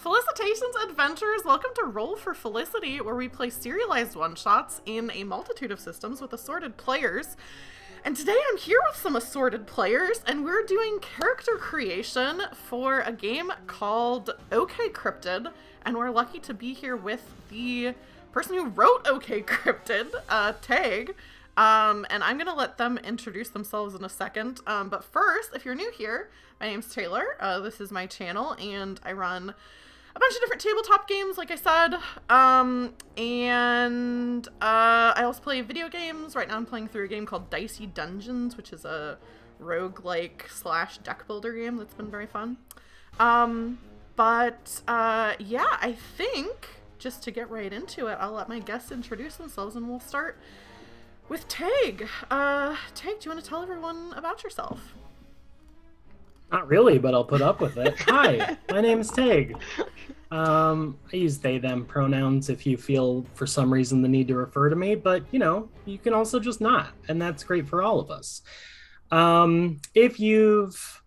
Felicitations, adventurers! Welcome to Roll for Felicity, where we play serialized one-shots in a multitude of systems with assorted players. And today I'm here with some assorted players, and we're doing character creation for a game called Okcryptid, and we're lucky to be here with the person who wrote Okcryptid, Tag. And I'm gonna let them introduce themselves in a second. But first, if you're new here, my name's Taylor. This is my channel, and I run a bunch of different tabletop games, like I said. I also play video games. Right now I'm playing through a game called Dicey Dungeons, which is a roguelike / deck builder game that's been very fun. Yeah, I think just to get right into it, I'll let my guests introduce themselves, and we'll start with Tag. Tag, do you want to tell everyone about yourself? Not really, but I'll put up with it. Hi, my name is Tag. I use they, them pronouns if you feel for some reason the need to refer to me, but you know, you can also just not, and that's great for all of us. If you've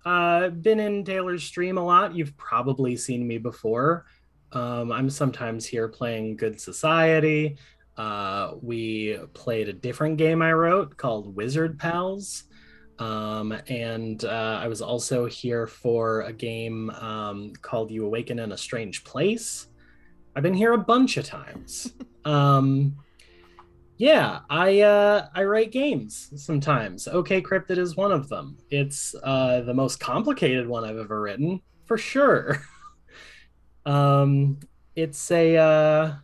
been in Taylor's stream a lot, you've probably seen me before. I'm sometimes here playing Good Society. We played a different game I wrote called Wizard Pals. I was also here for a game called You Awaken in a Strange Place. I've been here a bunch of times. Yeah, I write games sometimes. Okcryptid is one of them. It's the most complicated one I've ever written, for sure. It's a...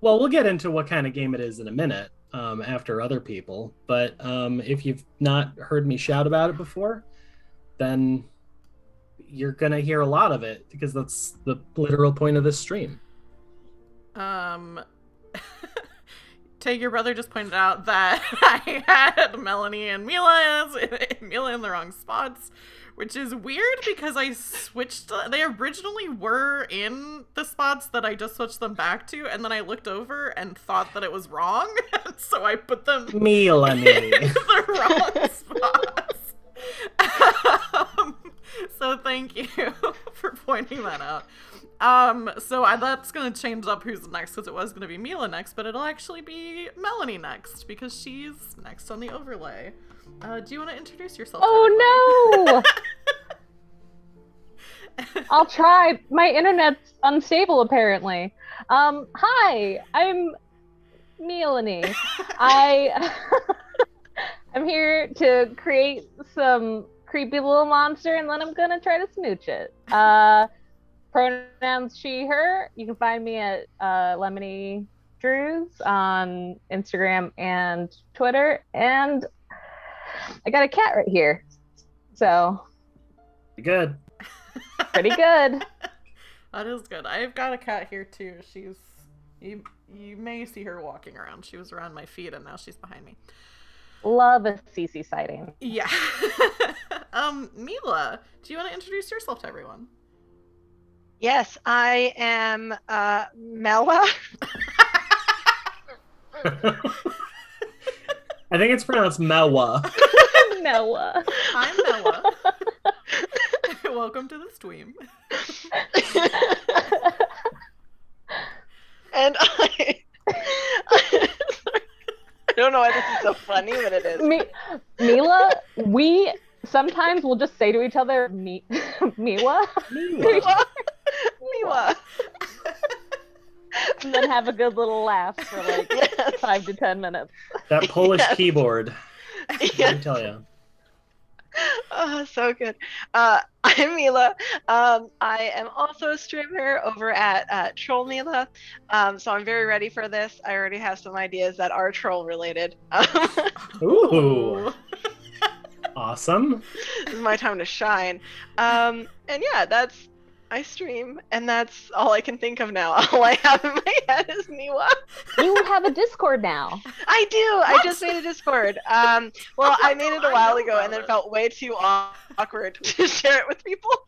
well, we'll get into what kind of game it is in a minute. After other people, but if you've not heard me shout about it before, then you're gonna hear a lot of it, because that's the literal point of this stream. Tag, your brother just pointed out that I had Melanie and Mila in the wrong spots, which is weird because I switched. They originally were in the spots that I just switched them back to, and then I looked over and thought that it was wrong, and so I put them in the wrong spots. So thank you for pointing that out. That's gonna change up who's next, because it was gonna be Mila next, but it'll actually be Melanie next because she's next on the overlay. Do you want to introduce yourself? Oh no! I'll try. My internet's unstable apparently. Hi, I'm Melanie. I'm here to create some creepy little monster, and then I'm gonna try to smooch it. Pronouns she, her. You can find me at Lemony Drews on Instagram and Twitter, and I got a cat right here, so good. Pretty good. That is good. I've got a cat here too. She's you may see her walking around. She was around my feet, and now she's behind me. Love a CC sighting. Yeah. Mila, do you want to introduce yourself to everyone? Yes, I am Mela. I think it's pronounced Mewa. Mewa. I'm Mela. Welcome to the stream. And I don't know why this is so funny, but it is. Mila, we sometimes will just say to each other, Miwa. Miwa. And then have a good little laugh for like 5 to 10 minutes. That Polish keyboard. Let me tell you. Oh, so good. I'm Mila. I am also a streamer over at Troll Mila. So I'm very ready for this. I already have some ideas that are troll related. Ooh. Awesome. This is my time to shine. And yeah, I stream, and that's all I can think of now. All I have in my head is Miwa. You have a Discord now. I do. What? I just made a Discord. Well, I made it a while ago, and then it felt way too awkward to share it with people.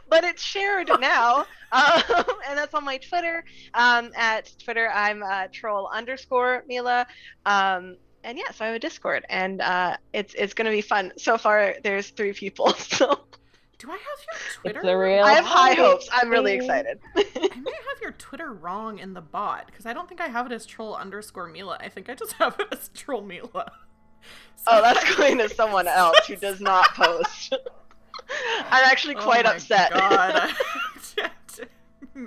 But it's shared now, and that's on my Twitter. At Twitter, I'm troll_Mila. And yeah, so I have a Discord, and it's gonna be fun. So far, there's 3 people. So Do I have your Twitter? It's a real. I have high hobby. hopes. I'm really excited. I may have your Twitter wrong in the bot, because I don't think I have it as troll_Mila. I think I just have it as troll Mila. So Oh, that's going to someone else who does not post. I'm actually quite upset. God.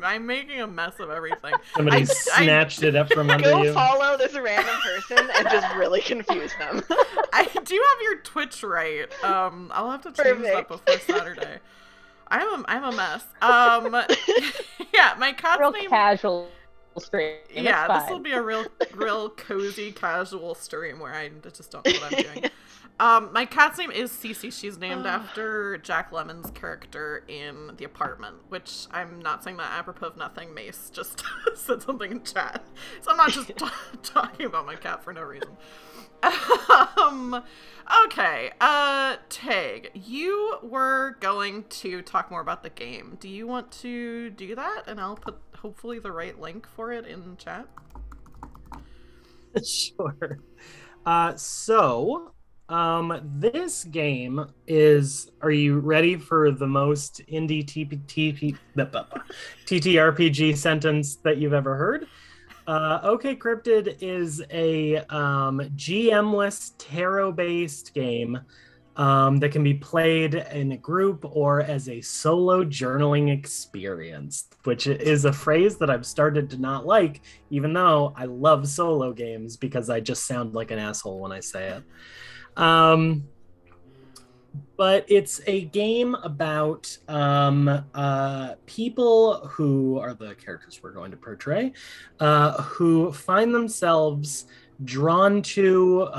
I'm making a mess of everything. Somebody snatched it up from under Go you. follow this random person and just really confuse them. I do have your Twitch right. I'll have to change that before Saturday. I'm a mess. Yeah, my cat's Real name. casual stream. Yeah, It's this will fine. be a real cozy, casual stream where I just don't know what I'm doing. My cat's name is Cece. She's named after Jack Lemmon's character in The Apartment, which I'm not saying that apropos of nothing. Mace just said something in chat. So I'm not just talking about my cat for no reason. Okay, Tag, you were going to talk more about the game. Do you want to do that? And I'll put hopefully the right link for it in chat. Sure. This game is, are you ready for the most indie TTRPG sentence that you've ever heard? Okcryptid is a GMless tarot-based game that can be played in a group or as a solo journaling experience, which is a phrase that I've started to not like, even though I love solo games because I just sound like an asshole when I say it. But it's a game about people who are the characters we're going to portray, who find themselves drawn to,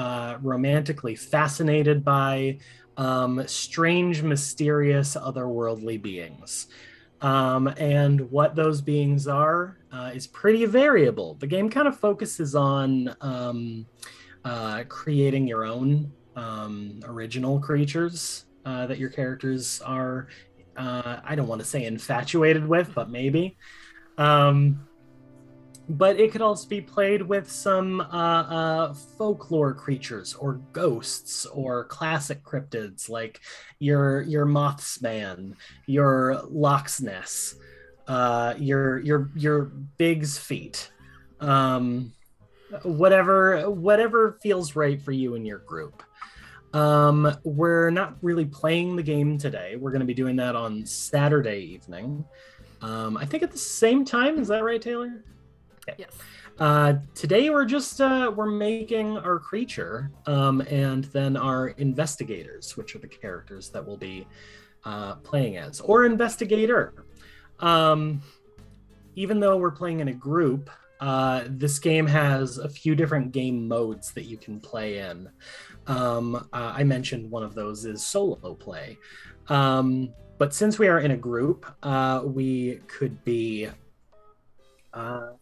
romantically fascinated by strange, mysterious, otherworldly beings. And what those beings are is pretty variable. The game kind of focuses on creating your own original creatures that your characters are, I don't want to say infatuated with, but maybe. But it could also be played with some folklore creatures or ghosts or classic cryptids like your Mothsman, your Loch Ness, your Big's Feet. Whatever feels right for you and your group. We're not really playing the game today. We're going to be doing that on Saturday evening. I think at the same time. Is that right, Taylor? Okay. Yes. Today we're just we're making our creature and then our investigators, which are the characters that we'll be playing as, or investigator. Even though we're playing in a group, this game has a few different game modes that you can play in. I mentioned one of those is solo play. But since we are in a group, we could be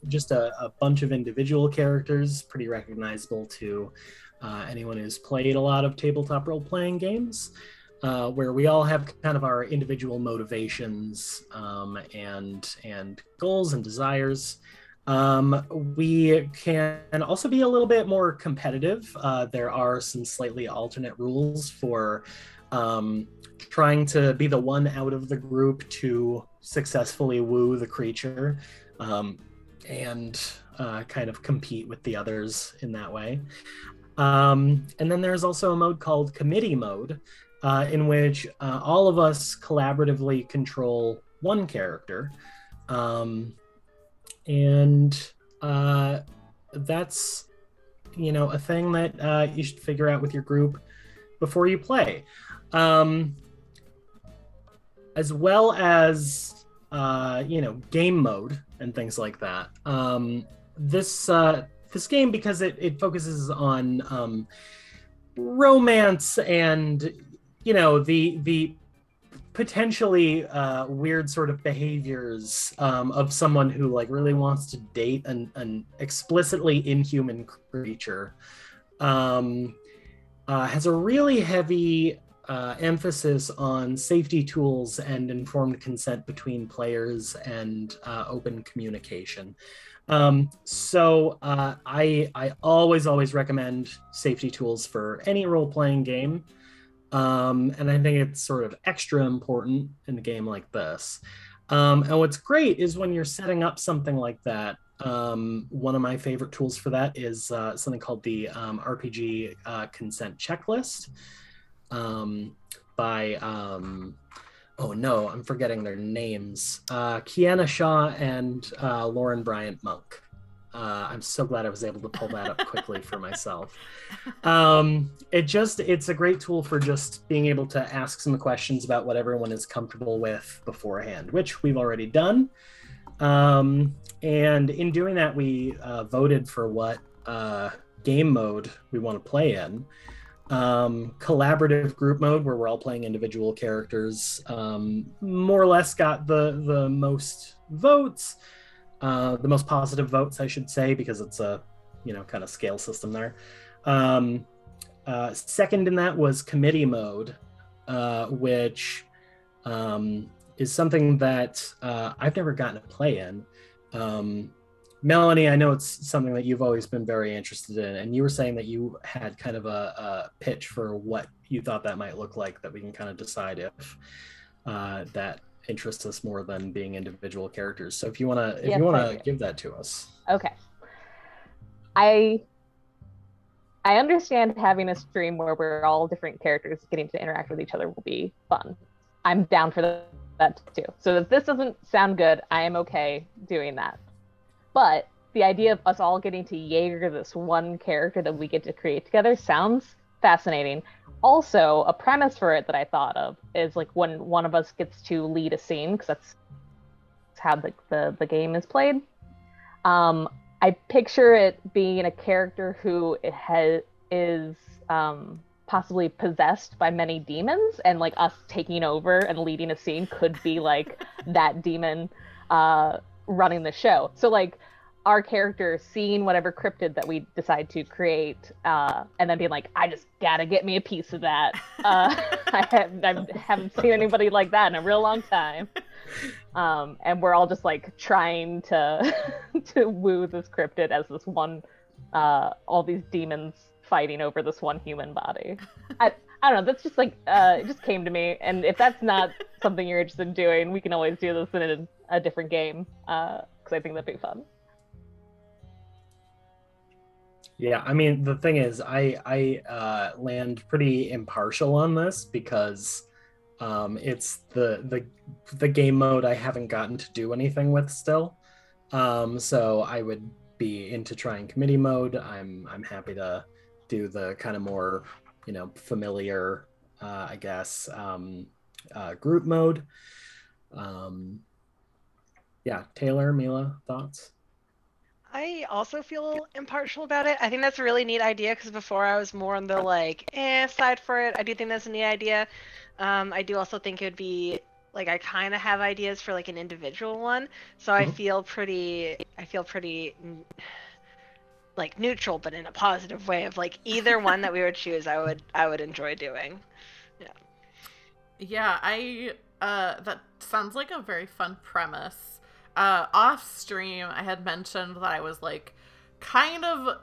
just a bunch of individual characters, pretty recognizable to anyone who's played a lot of tabletop role-playing games, where we all have kind of our individual motivations and goals and desires. We can also be a little bit more competitive. There are some slightly alternate rules for trying to be the one out of the group to successfully woo the creature and kind of compete with the others in that way. And then there's also a mode called committee mode, in which all of us collaboratively control one character. And that's, a thing that you should figure out with your group before you play. As well as, game mode and things like that. This game, because it focuses on romance and, the potentially weird sort of behaviors of someone who really wants to date an explicitly inhuman creature, has a really heavy emphasis on safety tools and informed consent between players and open communication. So I always recommend safety tools for any role-playing game. And I think it's sort of extra important in a game like this. And what's great is when you're setting up something like that, one of my favorite tools for that is something called the RPG consent checklist by, oh no, I'm forgetting their names, Kiana Shaw and Lauren Bryant Monk. I'm so glad I was able to pull that up quickly for myself. It's a great tool for just being able to ask some questions about what everyone is comfortable with beforehand, which we've already done. And in doing that, we voted for what game mode we want to play in. Collaborative group mode, where we're all playing individual characters, more or less got the most votes. The most positive votes, I should say, because it's a, kind of scale system there. Second in that was committee mode, which is something that I've never gotten to play in. Melanie, I know it's something that you've always been very interested in, and you were saying that you had kind of a pitch for what you thought that might look like, that we can kind of decide if that interests us more than being individual characters. So if you want to give that to us. Okay. I understand having a stream where we're all different characters getting to interact with each other will be fun. I'm down for that too. So if this doesn't sound good, I am okay doing that. But the idea of us all getting to Jaeger this one character that we get to create together sounds fascinating. Also, a premise for it that I thought of is like when one of us gets to lead a scene, because that's how the game is played. I picture it being a character who is possibly possessed by many demons, and like us taking over and leading a scene could be like that demon running the show. So like our character seeing whatever cryptid that we decide to create, and then being like, I just gotta get me a piece of that. I haven't seen anybody like that in a real long time. And we're all just like trying to to woo this cryptid as this one, all these demons fighting over this one human body. I don't know, that's just like, it just came to me. And if that's not something you're interested in doing, we can always do this in a different game, because I think that'd be fun. Yeah, I mean, the thing is, I land pretty impartial on this because it's the game mode I haven't gotten to do anything with still. So I would be into trying committee mode. I'm happy to do the kind of more, familiar, I guess, group mode. Yeah, Taylor, Mila, thoughts? I also feel impartial about it. I think that's a really neat idea, because before I was more on the side for it. I do think that's a neat idea. I do also think it would be like, I kind of have ideas for like an individual one, so I feel pretty like neutral, but in a positive way, of like either one that we would choose, I would enjoy doing. Yeah, that sounds like a very fun premise. Off stream, I had mentioned that I was like kind of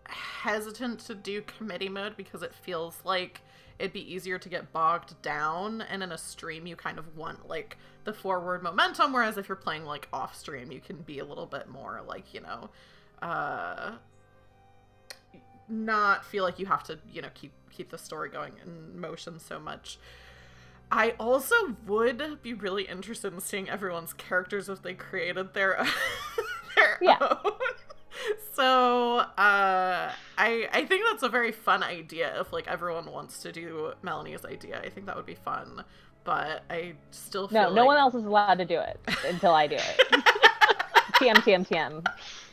hesitant to do committee mode because it feels like it'd be easier to get bogged down, and in a stream you kind of want like the forward momentum, whereas if you're playing like off stream you can be a little bit more like, not feel like you have to, keep the story going in motion so much. I also would be really interested in seeing everyone's characters if they created their own. So I think that's a very fun idea if like everyone wants to do Melanie's idea. I think that would be fun, but I still feel no one else is allowed to do it until I do it. TM.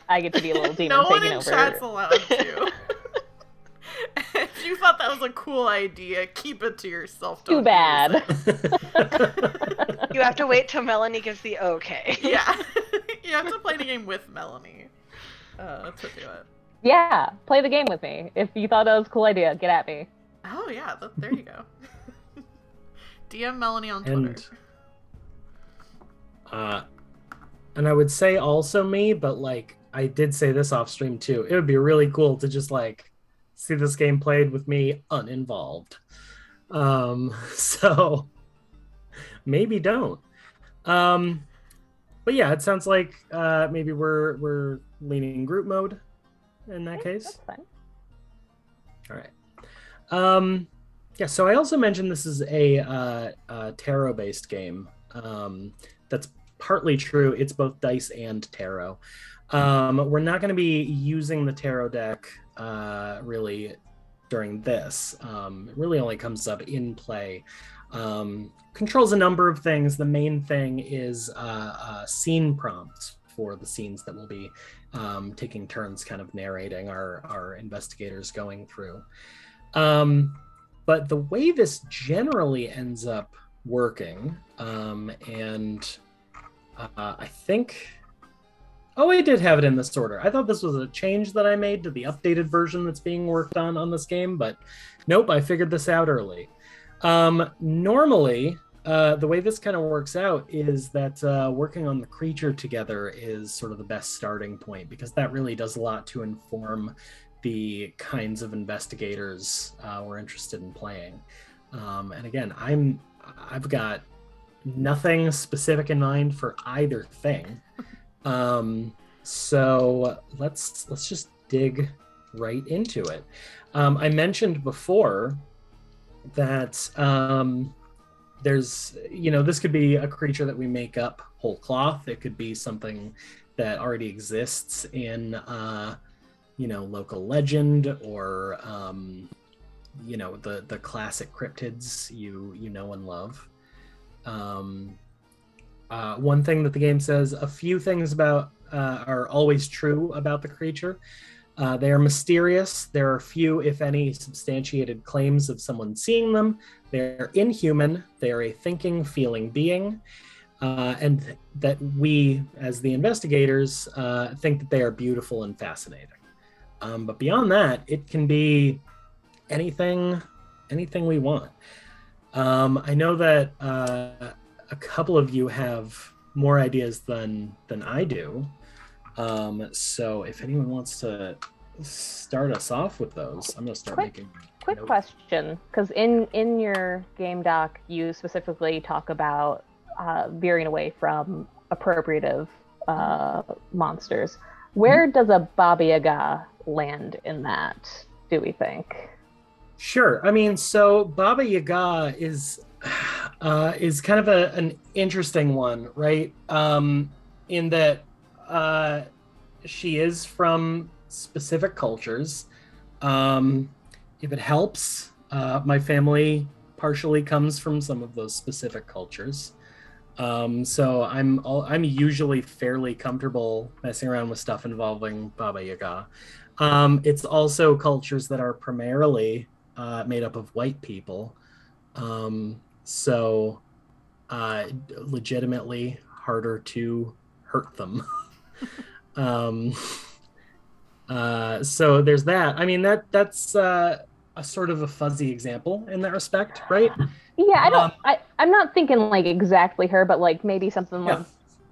I get to be a little demon no taking one in over. Chat's allowed to. If you thought that was a cool idea, keep it to yourself. Too bad. You have to wait till Melanie gives the okay. Yeah. You have to play the game with Melanie to do it. Yeah, play the game with me. If you thought that was a cool idea, get at me. Oh yeah, there you go. DM Melanie on Twitter. And I would say also me, but like I did say this off stream too. It would be really cool to just like see this game played with me uninvolved. So maybe don't. But yeah, it sounds like maybe we're leaning group mode in that case. That's fine. All right. Yeah. So I also mentioned this is a tarot-based game. That's partly true. It's both dice and tarot. We're not going to be using the tarot deck really during this. It really only comes up in play. Controls a number of things. The main thing is scene prompts for the scenes that we'll be taking turns kind of narrating our investigators going through. But the way this generally ends up working, and I think... Oh, I did have it in this order. I thought this was a change that I made to the updated version that's being worked on this game, but nope, I figured this out early. Normally, the way this kind of works out is that working on the creature together is sort of the best starting point, because that really does a lot to inform the kinds of investigators we're interested in playing. And again, I've got nothing specific in mind for either thing. So let's just dig right into it. I mentioned before that there's, this could be a creature that we make up whole cloth. It could be something that already exists in, local legend, or, the classic cryptids you know and love. One thing that the game says, a few things are always true about the creature. They are mysterious. There are few, if any, substantiated claims of someone seeing them. They're inhuman. They are a thinking, feeling being. And that we, as the investigators, think that they are beautiful and fascinating. But beyond that, it can be anything we want. I know that a couple of you have more ideas than I do. So if anyone wants to start us off with those, I'm going to start making Quick notes. question, because in your game doc, you specifically talk about veering away from appropriative monsters. Where does a Baba Yaga land in that, do we think? Sure. I mean, so Baba Yaga is kind of an interesting one, right? In that she is from specific cultures. If it helps, my family partially comes from some of those specific cultures. So I'm usually fairly comfortable messing around with stuff involving Baba Yaga. It's also cultures that are primarily made up of white people. So legitimately harder to hurt them. So there's that. I mean, that's a sort of a fuzzy example in that respect, right? Yeah, I'm not thinking like exactly her, but like maybe something like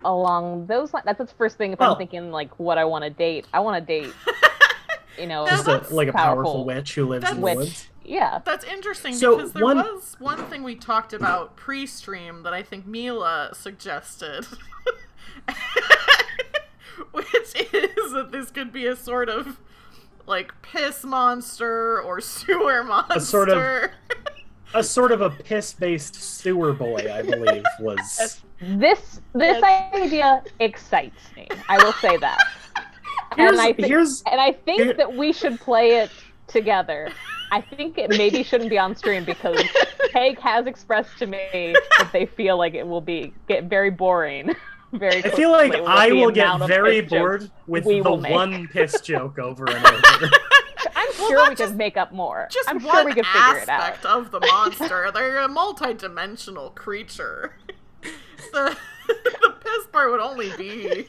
along those lines. That's the first thing. If I'm thinking like what I want to date, I want to date, just a powerful witch who lives in the woods. Yeah, that's interesting, so because there was one thing we talked about pre-stream that I think Mila suggested, which is that this could be a sort of like piss monster or sewer monster. A sort of a piss-based sewer boy, I believe, was... This idea excites me. I will say that. And I think that we should play it together. I think it maybe shouldn't be on stream, because Peg has expressed to me that they feel like it will get very boring. I feel like I will get very bored with the one piss joke over and over. I'm sure we could make up more. I'm sure we could figure it out. Aspect of the monster. They're a multi-dimensional creature. The piss part would only be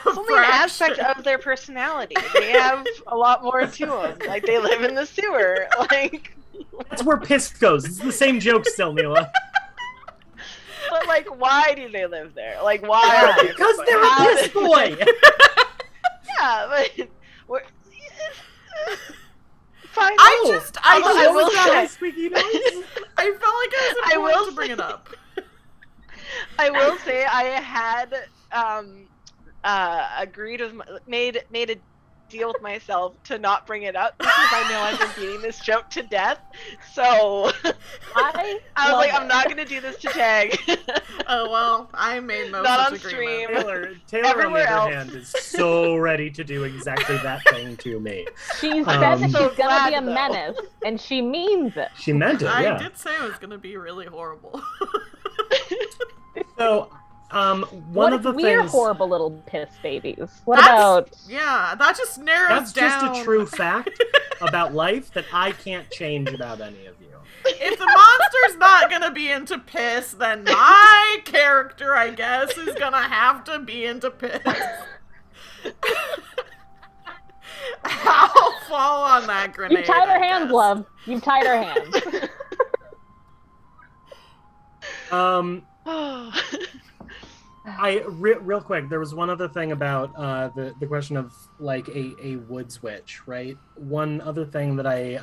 only an aspect of their personality. They have a lot more to them. Like, they live in the sewer. Like, that's where piss goes. It's the ssame joke still, Mila. But like, why do they live there? Like, why? Because they're a piss boy. Yeah, but fine. I will say, squeaky noise. I felt like it was important to bring it up. I will say I had agreed with made a deal with myself to not bring it up because I know I've been beating this joke to death. So I was like, I'm not gonna do this to Tag. Oh well, I made no not such on agreement. stream. Taylor on the other hand is so ready to do exactly that thing to me. She said that she's So gonna be a glad, though. menace, and she means it. She meant it, yeah. I did say it was gonna be really horrible. So, What of if the we're things... horrible little piss babies? What about... Yeah, that just narrows That's down. just a true fact about life that I can't change about any of you. If the monster's not gonna be into piss, then my character, I guess, is gonna have to be into piss. I'll fall on that grenade. You've tied her I hands, guess. love. You've tied her hands. Real quick, there was one other thing about the question of like a woods witch, right? One other thing that I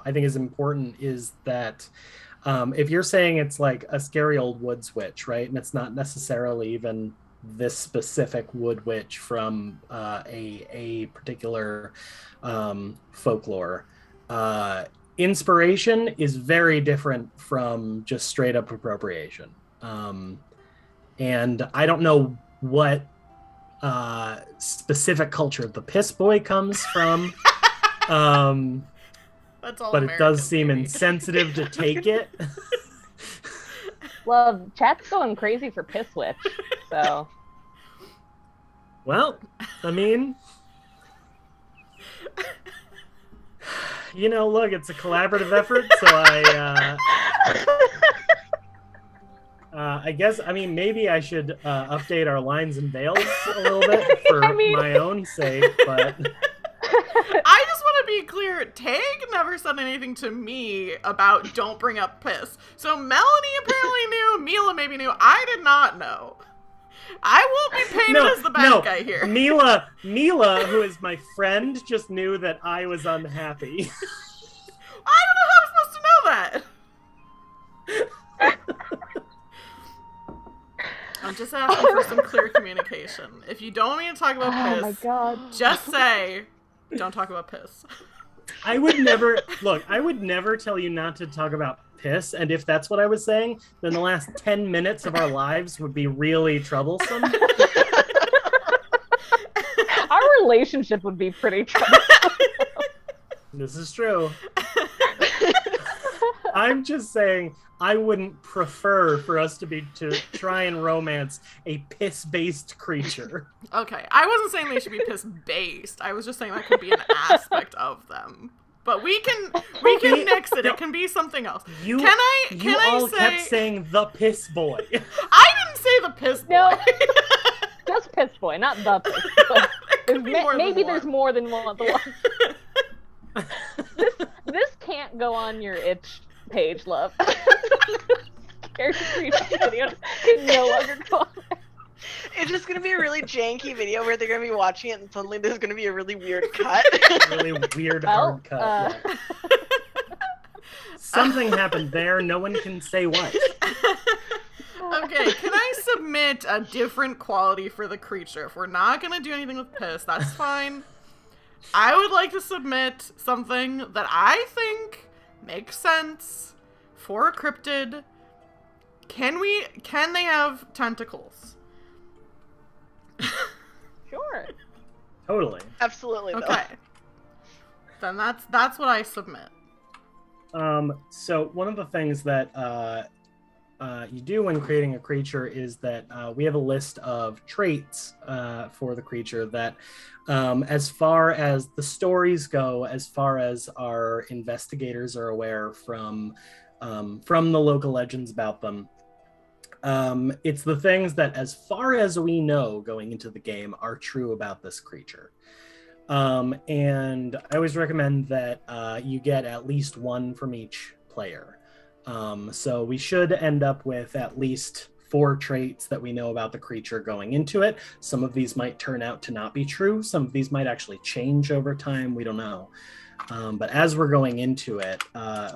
think is important is that if you're saying it's like a scary old woods witch, right, and it's not necessarily even this specific wood witch from a particular folklore, inspiration is very different from just straight up appropriation. And I don't know what specific culture the piss boy comes from, That's all but it does American, seem baby. insensitive to take it. Well, chat's going crazy for piss witch, so... Well, I mean, you know, look, it's a collaborative effort, so I guess, I mean, maybe I should update our lines and veils a little bit for my own sake, but... I just want to be clear, Tag never said anything to me about don't bring up piss. So Melanie apparently knew, Mila maybe knew, I did not know. I won't be painted as the bad guy here. Mila, who is my friend, just knew that I was unhappy. I don't know how I'm supposed to know that. I'm just asking for some clear communication. If you don't want me to talk about piss, Oh my god. just say, don't talk about piss. I would never tell you not to talk about piss, and if that's what I was saying, then the last 10 minutes of our lives would be really troublesome. Our relationship would be pretty troublesome. This is true. I'm just saying I wouldn't prefer for us to try and romance a piss-based creature. Okay, I wasn't saying they should be piss-based. I was just saying that could be an aspect of them. But we can nix it. It can be something else. You I say... kept saying the piss boy. I didn't say the piss boy. No. Just piss boy, not the piss boy. Maybe there's more than one. This can't go on your itch page, love. Character creation video can no longer go on there. It's just gonna be a really janky video where they're gonna be watching it and suddenly there's gonna be a really weird cut. Really weird hard cut. Yeah. Something happened there. No one can say what. Okay, can I submit a different quality for the creature? If we're not gonna do anything with piss, that's fine. I would like to submit something that I think makes sense for a cryptid. Can they have tentacles? Sure. Totally. Absolutely. Okay. Then that's what I submit. So one of the things that you do when creating a creature is that we have a list of traits for the creature that, as far as the stories go, as far as our investigators are aware from the local legends about them, it's the things that, as far as we know going into the game, are true about this creature. And I always recommend that you get at least one from each player. So we should end up with at least 4 traits that we know about the creature going into it. Some of these might turn out to not be true. Some of these might actually change over time. We don't know. But as we're going into it,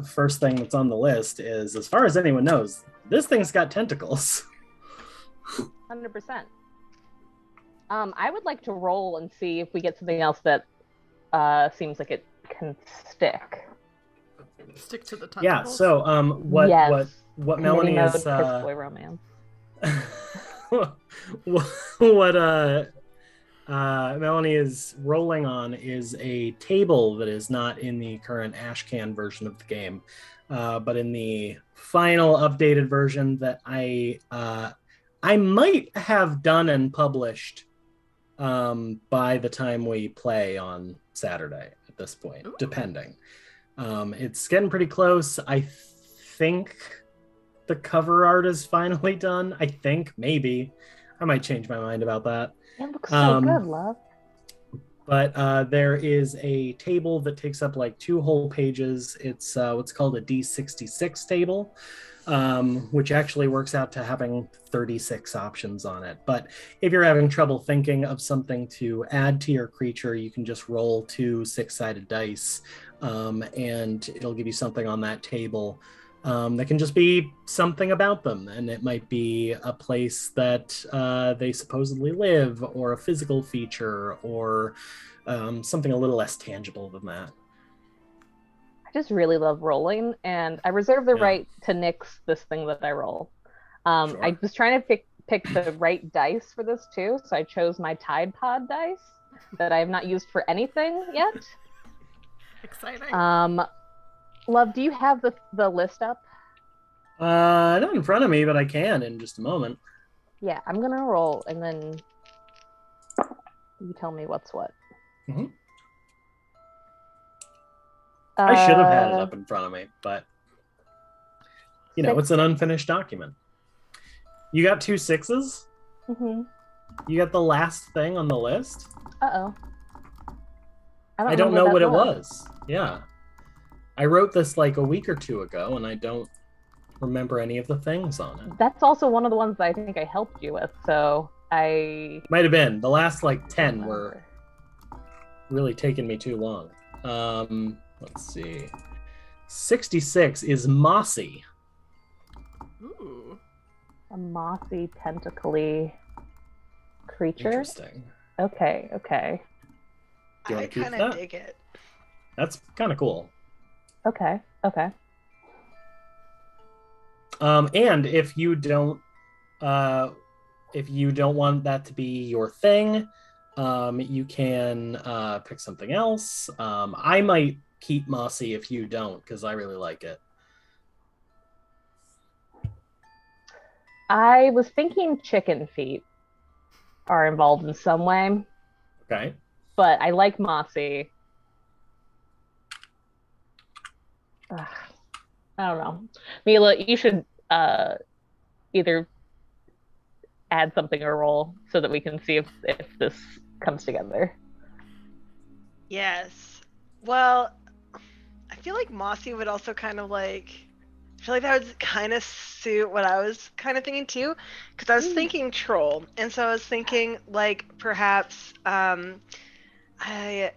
first thing that's on the list is, as far as anyone knows, this thing's got tentacles. 100%. I would like to roll and see if we get something else that seems like it can stick. Stick to the tentacles. Yeah. So, what Melanie Mode, is Kiss Boy romance. what Melanie is rolling on is a table that is not in the current Ashcan version of the game, but in the final updated version that I might have done and published by the time we play on Saturday at this point. Ooh. Depending. It's getting pretty close. I think the cover art is finally done. I think, maybe. I might change my mind about that. It looks so good, love. But there is a table that takes up like 2 whole pages. It's what's called a D66 table, which actually works out to having 36 options on it. But if you're having trouble thinking of something to add to your creature, you can just roll 2 6-sided dice, and it'll give you something on that table that can just be something about them. And it might be a place that they supposedly live, or a physical feature, or something a little less tangible than that. I just really love rolling, and I reserve the right to nix this thing that I roll. Sure. I was trying to pick the right dice for this too, so I chose my Tide Pod dice that I have not used for anything yet. Exciting. Love, do you have the list up? Not in front of me, but I can in just a moment. Yeah, I'm gonna roll, and then you tell me what's what. Mm-hmm. I should have had it up in front of me, but you know, it's an unfinished document. You got 2 6s? Mm-hmm. You got the last thing on the list? Uh-oh. I don't know what it was. Yeah. I wrote this like a week or 2 ago, and I don't remember any of the things on it. That's also one of the ones that I think I helped you with, so I... Might have been. The last like 10 were really taking me too long. Let's see. 66 is mossy. Ooh. A mossy, tentacly creature? Interesting. Okay. I kind of dig it. That's kind of cool. Okay. And if you don't want that to be your thing, you can pick something else. I might keep mossy if you don't, because I really like it. I was thinking chicken feet are involved in some way. Okay. But I like mossy. Ugh, I don't know. Mila, you should either add something or roll so that we can see if this comes together. Yes. Well, I feel like mossy would also kind of like... I feel like that would kind of suit what I was kind of thinking too, because I was thinking troll, and so I was thinking like perhaps I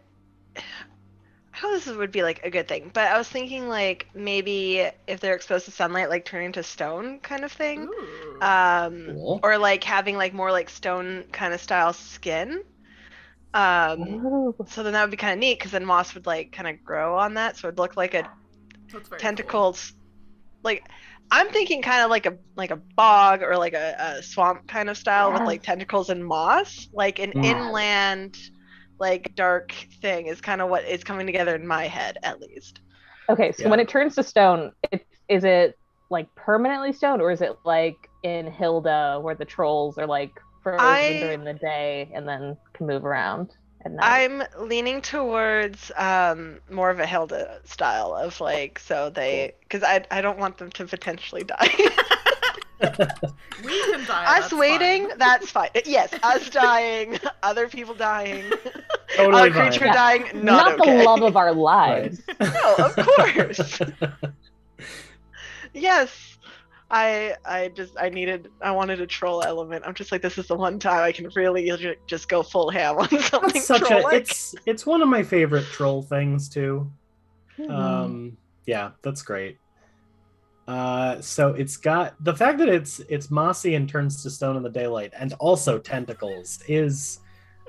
how this would be like a good thing, but I was thinking like maybe if they're exposed to sunlight, like turning to stone kind of thing. Cool. Or like having like more like stone kind of style skin. So then that would be kind of neat, because then moss would like kind of grow on that, so it'd look like a tentacles. Cool. Like I'm thinking kind of like a bog or like a swamp kind of style with like tentacles and moss, like an inland like dark thing is kind of what is coming together in my head, at least. Okay, so when it turns to stone, is it like permanently stone, or is it like in Hilda where the trolls are like frozen during the day and then can move around at night? I'm leaning towards more of a Hilda style of like, so they, because I don't want them to potentially die. We can die. Us waiting, that's fine. Yes, us dying, other people dying, Totally our creature dying, not okay. the love of our lives. Right. No, of course. Yes, I wanted a troll element. I'm just like, this is the one time I can really just go full ham on something troll-like. It's one of my favorite troll things too. Yeah, that's great. So it's got the fact that it's mossy and turns to stone in the daylight, and also tentacles is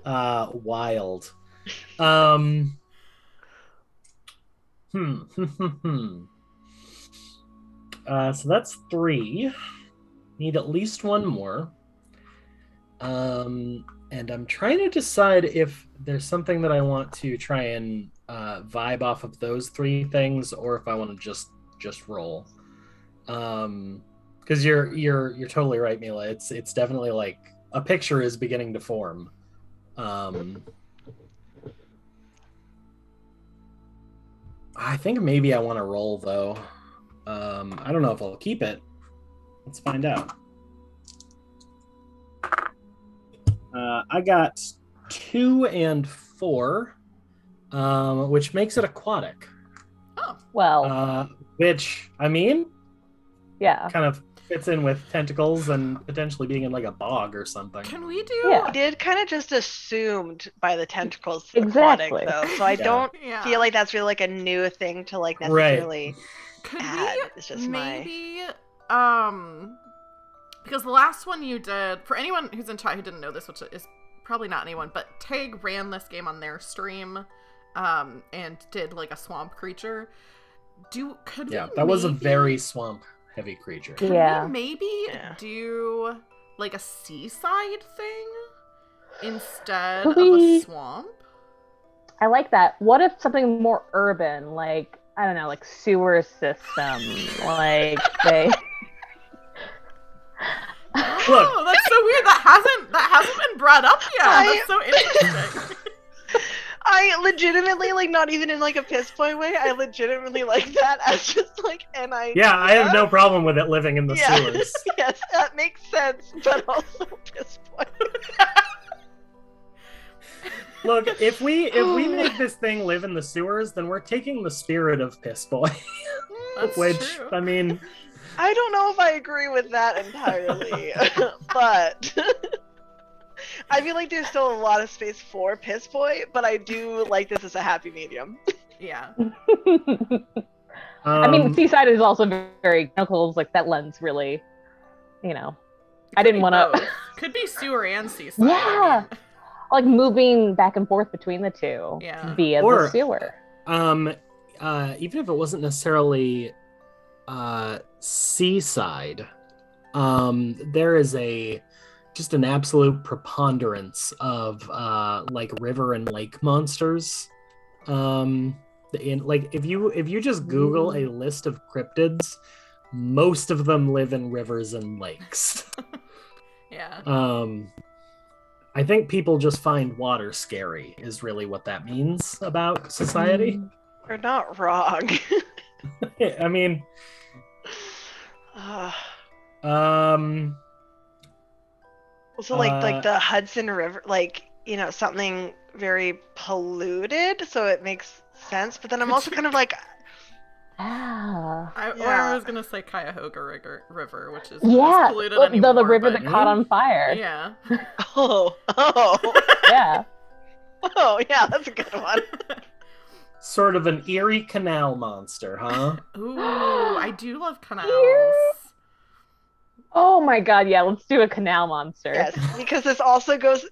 wild. So that's 3. Need at least one more. And I'm trying to decide if there's something that I want to try and vibe off of those 3 things, or if I want to just roll. Because you're totally right, Mila. It's definitely like a picture is beginning to form. I think maybe I want to roll though. I don't know if I'll keep it. Let's find out. I got 2 and 4, which makes it aquatic. Oh. Well, Which, I mean, yeah. kind of fits in with tentacles and potentially being in like a bog or something. Can we do? Yeah. I did kind of just assumed by the tentacles Exactly. aquatic though, so I don't Yeah. feel like that's really like a new thing to like necessarily Could add. we It's just maybe because the last one you did, for anyone who's in chat who didn't know this, which is probably not anyone, but Tag ran this game on their stream and did like a swamp creature. Could Yeah, we that was a maybe- very swamp heavy creature. Could Yeah. we maybe Yeah. do like a seaside thing instead Could of a we- swamp? I like that. What if something more urban, like, I don't know, like sewer system, like they... Oh, that's so weird. That hasn't been brought up yet. That's so interesting. I legitimately, like, not even in like a piss boy way, I legitimately like that as just like an idea. Yeah, I have no problem with it living in the Yeah. sewers. Yes, that makes sense, but also piss boy. Look, if we make this thing live in the sewers, then we're taking the spirit of Piss Boy. That's Which, true. I mean, I don't know if I agree with that entirely, but I feel like there's still a lot of space for Piss Boy, but I do like this as a happy medium. Yeah. I mean, seaside is also very tentacles, like that lens really, you know. I didn't want to. Could be sewer and seaside. Yeah. Like moving back and forth between the two Yeah. via Or- the sewer. even if it wasn't necessarily seaside, there is just an absolute preponderance of like river and lake monsters. If you just Google a list of cryptids, most of them live in rivers and lakes. Yeah. I think people just find water scary is really what that means about society. You're not wrong. I mean, Also, like the Hudson River, like, you know, something very polluted, so it makes sense. But then I'm also kind of like, Ah. I Yeah. was gonna say Cuyahoga River, which is Yeah. not polluted Well, anymore. the river but- that caught on fire. Yeah. oh, Yeah. oh, yeah, that's a good one. sort of an Erie Canal monster, huh? Ooh, I do love canals. Oh my god, yeah, let's do a canal monster. Yes, because this also goes.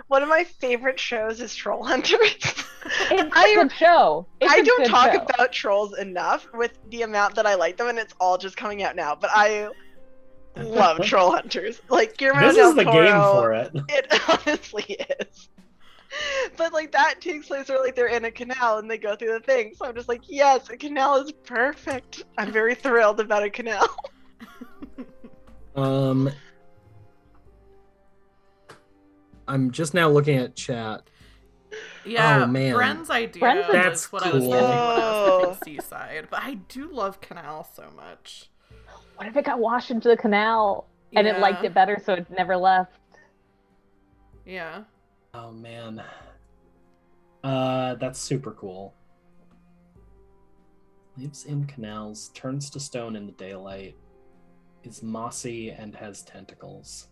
One of my favorite shows is Troll Hunters. It's a good show. It's I a don't good talk show. about trolls enough with the amount that I like them, and it's all just coming out now. But I love Troll Hunters. Like Guillermo This del is the Toro, game for it. It honestly is. But like that takes place where like they're in a canal and they go through the thing. So I'm just like, yes, a canal is perfect. I'm very thrilled about a canal. I'm just now looking at chat. Yeah, Oh, man. Bren's idea Bren's is That's what I was cool. thinking when I was thinking seaside, but I do love canal so much. What if it got washed into the canal and it liked it better, so it never left? Yeah. Oh man. That's super cool. Lives in canals, turns to stone in the daylight, is mossy and has tentacles.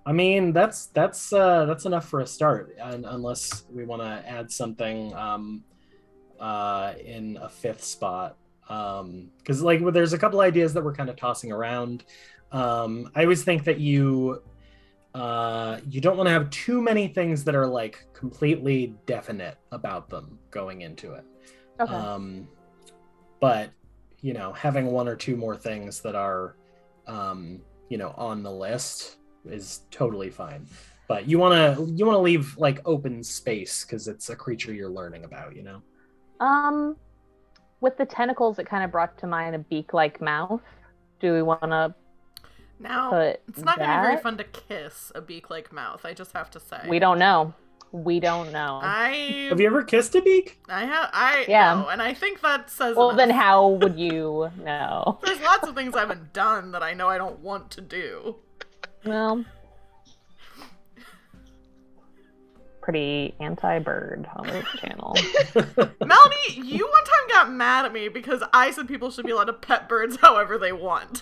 I mean, that's enough for a start, unless we want to add something in a fifth spot. Because like there's a couple ideas that we're kind of tossing around. I always think that you don't want to have too many things that are like completely definite about them going into it. Okay. But having one or two more things that are on the list is totally fine. But you want to leave like open space because it's a creature you're learning about, With the tentacles, it kind of brought to mind a beak-like mouth. Do we want to Now, put it's not going to be that? very fun to kiss a beak-like mouth, I just have to say. We don't know. We don't know. Have you ever kissed a beak? Yeah. know, and I think that says Well, enough. then how would you know? There's lots of things I haven't done that I know I don't want to do. Well, pretty anti-bird on this channel. Melanie, you one time got mad at me because I said people should be allowed to pet birds however they want.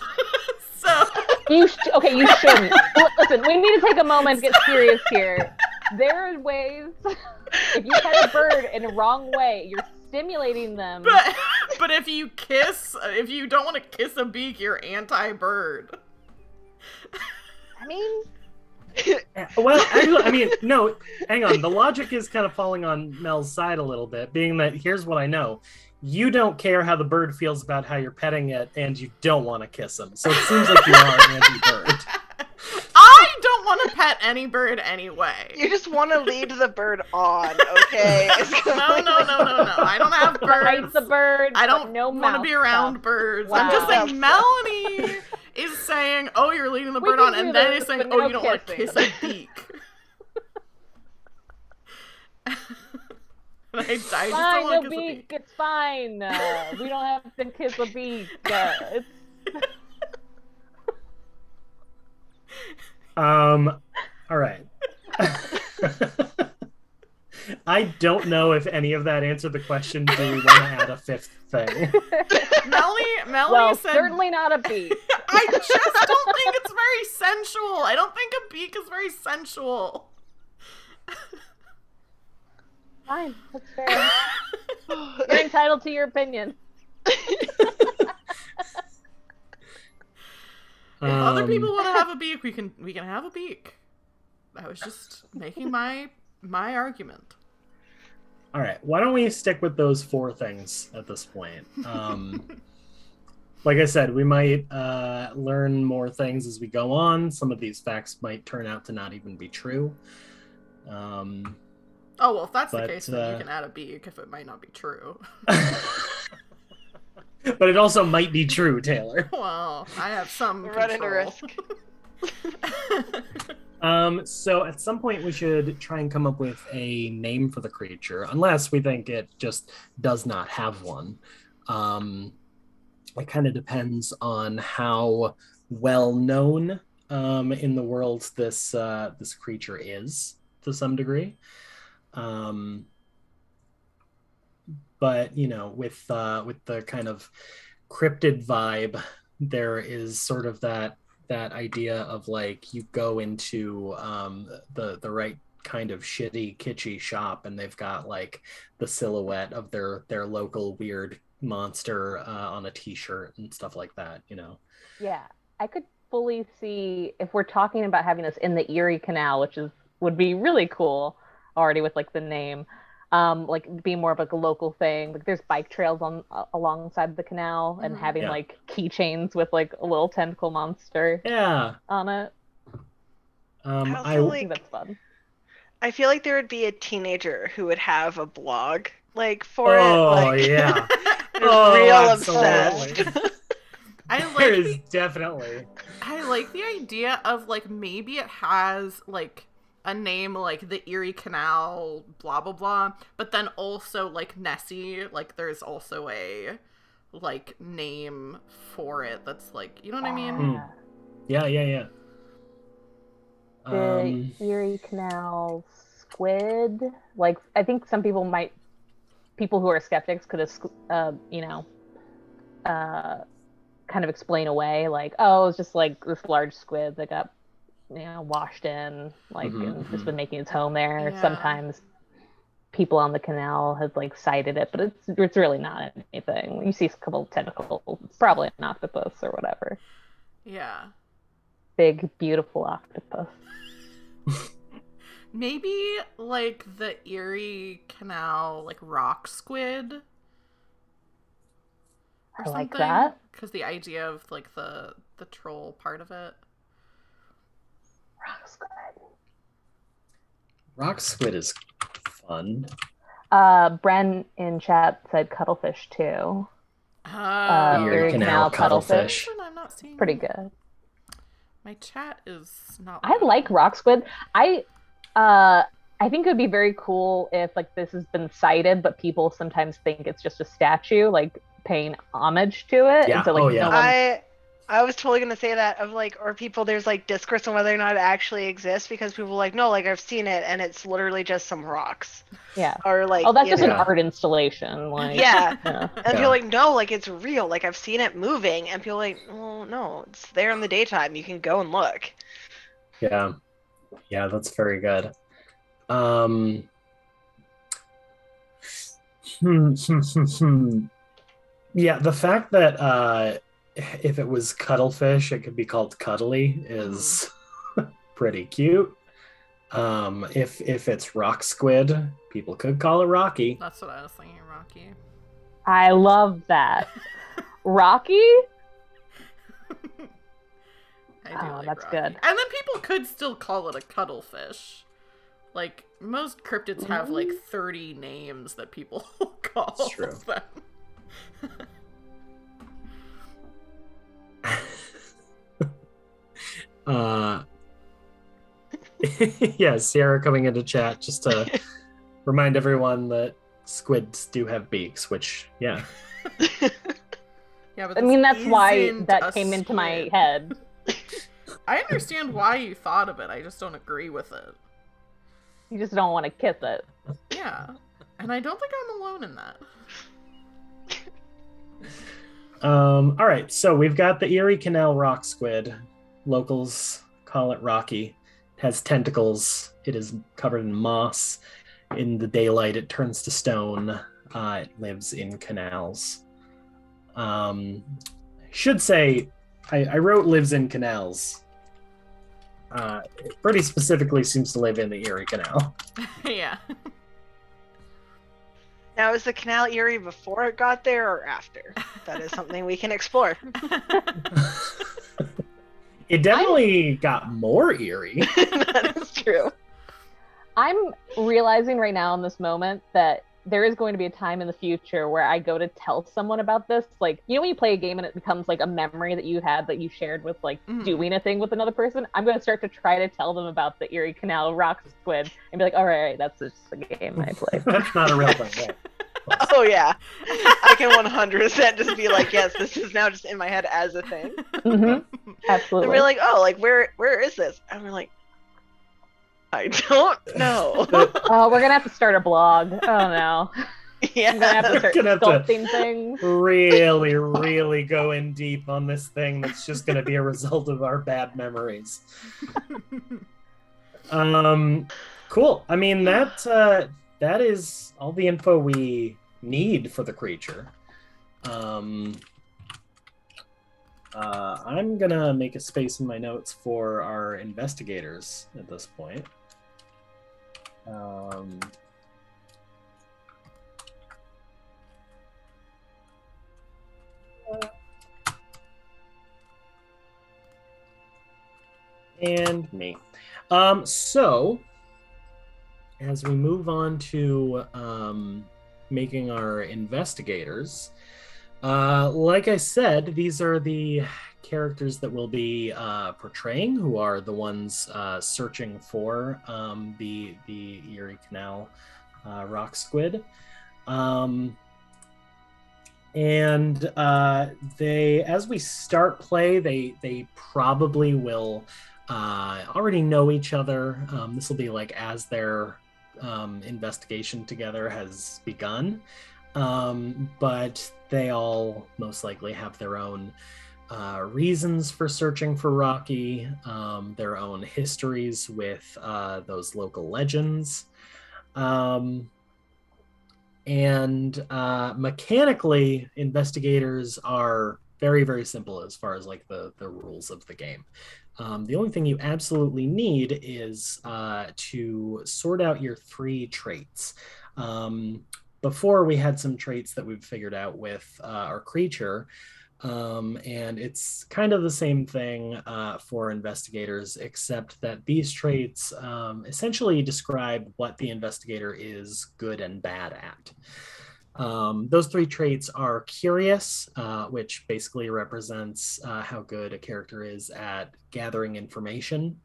So You shouldn't. Listen, we need to take a moment to get serious here. There are ways, if you pet a bird in a wrong way, you're stimulating them. but if you don't want to kiss a beak, you're anti-bird. I mean, Well, actually, I mean, no, hang on. The logic is kind of falling on Mel's side a little bit, being that here's what I know. You don't care how the bird feels about how you're petting it, and you don't want to kiss him. So it seems like you are anti-bird. I don't want to pet any bird anyway. You just want to lead the bird on, okay? No. I don't have bite birds. the bird. I don't no want to mouth be around stuff. birds. Wow. I'm just saying Mouth Melanie is saying, oh, you're leading the We bird can on, do and then this, is saying, but oh, no you don't want to kissing. kiss a beak. And I just don't Fine, want no to kiss a beak. beak. It's fine. We don't have to kiss a beak. All right. I don't know if any of that answered the question. Do we want to add a fifth thing? Melanie Well, said, certainly not a beak. I just don't think it's very sensual. I don't think a beak is very sensual. Fine, that's fair. You're entitled to your opinion. If other people want to have a beak, we can have a beak. I was just making my argument. All right. Why don't we stick with those four things at this point? Like I said, we might learn more things as we go on. Some of these facts might turn out to not even be true. Oh, well, if that's the But, case, then you can add a beak if it might not be true. But it also might be true, Taylor. Well, I have some Run into control. risk. So at some point we should try and come up with a name for the creature, unless we think it just does not have one. It kind of depends on how well known in the world this creature is to some degree. But with the kind of cryptid vibe, there is sort of that idea of like you go into the right kind of shitty kitschy shop and they've got like the silhouette of their local weird monster on a t-shirt and stuff like that. Yeah, I could fully see if we're talking about having this in the Erie Canal, which would be really cool already with like the name. Like being more of like a local thing. Like there's bike trails alongside the canal and having like keychains with like a little tentacle monster on it. I think that's fun. I feel like there would be a teenager who would have a blog like for it. Oh yeah. Real absolutely. obsessed. There is definitely. I like the idea of like maybe it has like a name like the Erie Canal, blah blah blah, but then also like Nessie, like there's also a like name for it that's like, you know what I mean? Yeah. The Erie Canal squid. Like I think some people who are skeptics could have, kind of explain away like, oh, it's just like this large squid that got washed in, like, Mhm, and just mhm. been making its home there. Yeah. Sometimes people on the canal have like sighted it, but it's really not anything. You see a couple of tentacles, it's probably an octopus or whatever. Yeah. Big, beautiful octopus. Maybe like the Erie Canal, like rock squid or I something. like that. Because the idea of like the troll part of it. Rock squid. Rock squid is fun. Bren in chat said cuttlefish too. Oh, Erie Canal cuttlefish. I'm not seeing. Pretty good. My chat is not. I like rock squid. I think it would be very cool if like this has been cited, but people sometimes think it's just a statue, like paying homage to it. Yeah. And so, like, Oh, yeah. no one... I was totally gonna say that of like, or people, there's like discourse on whether or not it actually exists because people are like, no, like I've seen it and it's literally just some rocks. Yeah. Or like, Oh, that's just an know. art installation. Like, Yeah. yeah. And Yeah. people are like, no, like it's real. Like I've seen it moving. And people are like, well, no, it's there in the daytime. You can go and look. Yeah. Yeah, that's very good. Yeah, the fact that if it was cuttlefish, it could be called cuddly is pretty cute. If it's rock squid, people could call it Rocky. That's what I was thinking, Rocky. I love that. Rocky? I do Oh, like that's Rocky. good. And then people could still call it a cuttlefish. Like, most cryptids have like 30 names that people call It's true. them. Yeah, Sierra coming into chat just to remind everyone that squids do have beaks, which, yeah. Yeah, but I mean, this that's why isn't that a came into my squid. head. I understand why you thought of it, I just don't agree with it. You just don't want to kiss it. Yeah. And I don't think I'm alone in that. All right, so we've got the Erie Canal rock squid. Locals call it Rocky. It has tentacles. It is covered in moss. In the daylight, it turns to stone. It lives in canals. Should say, I wrote lives in canals. It pretty specifically seems to live in the Erie Canal. Yeah. Now, is the canal Erie before it got there or after? That is something we can explore. It definitely got more eerie. That is true. I'm realizing right now in this moment that there is going to be a time in the future where I go to tell someone about this. Like, you know, when you play a game and it becomes like a memory that you had that you shared with like doing a thing with another person, I'm going to start to try to tell them about the Erie Canal rock squid and be like, all right, that's just a game I played. That's not a real thing. Right? Oh, yeah. I can 100% just be like, yes, this is now just in my head as a thing. Mm-hmm. Absolutely. And we're like, oh, like, where is this? And we're like, I don't know. Oh, we're gonna have to start a blog. Oh no. Yeah. I'm gonna have to start Gonna have to- sculpting things. Really, really go in deep on this thing that's just going to be a result of our bad memories. Cool. I mean, that is all the info we need for the creature. I'm gonna make a space in my notes for our investigators at this point. And me. So as we move on to making our investigators, like I said, these are the characters that we'll be portraying, who are the ones searching for the Erie Canal rock squid. And they, as we start play, they probably will already know each other. This will be like as their investigation together has begun. But they all most likely have their own reasons for searching for Rocky, their own histories with those local legends. And mechanically, investigators are very, very simple as far as like the rules of the game. The only thing you absolutely need is to sort out your 3 traits. Before we had some traits that we've figured out with our creature, and it's kind of the same thing for investigators, except that these traits essentially describe what the investigator is good and bad at. Those 3 traits are curious, which basically represents how good a character is at gathering information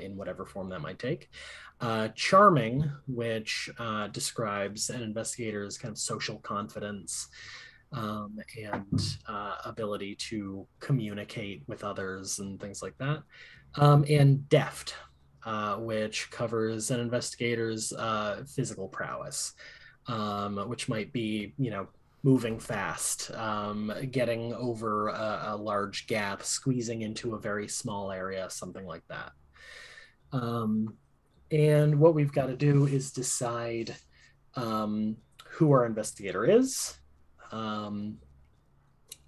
in whatever form that might take. Charming, which describes an investigator's kind of social confidence and ability to communicate with others and things like that. And deft, which covers an investigator's physical prowess. Which might be, moving fast, getting over a large gap, squeezing into a very small area, something like that. And what we've got to do is decide who our investigator is,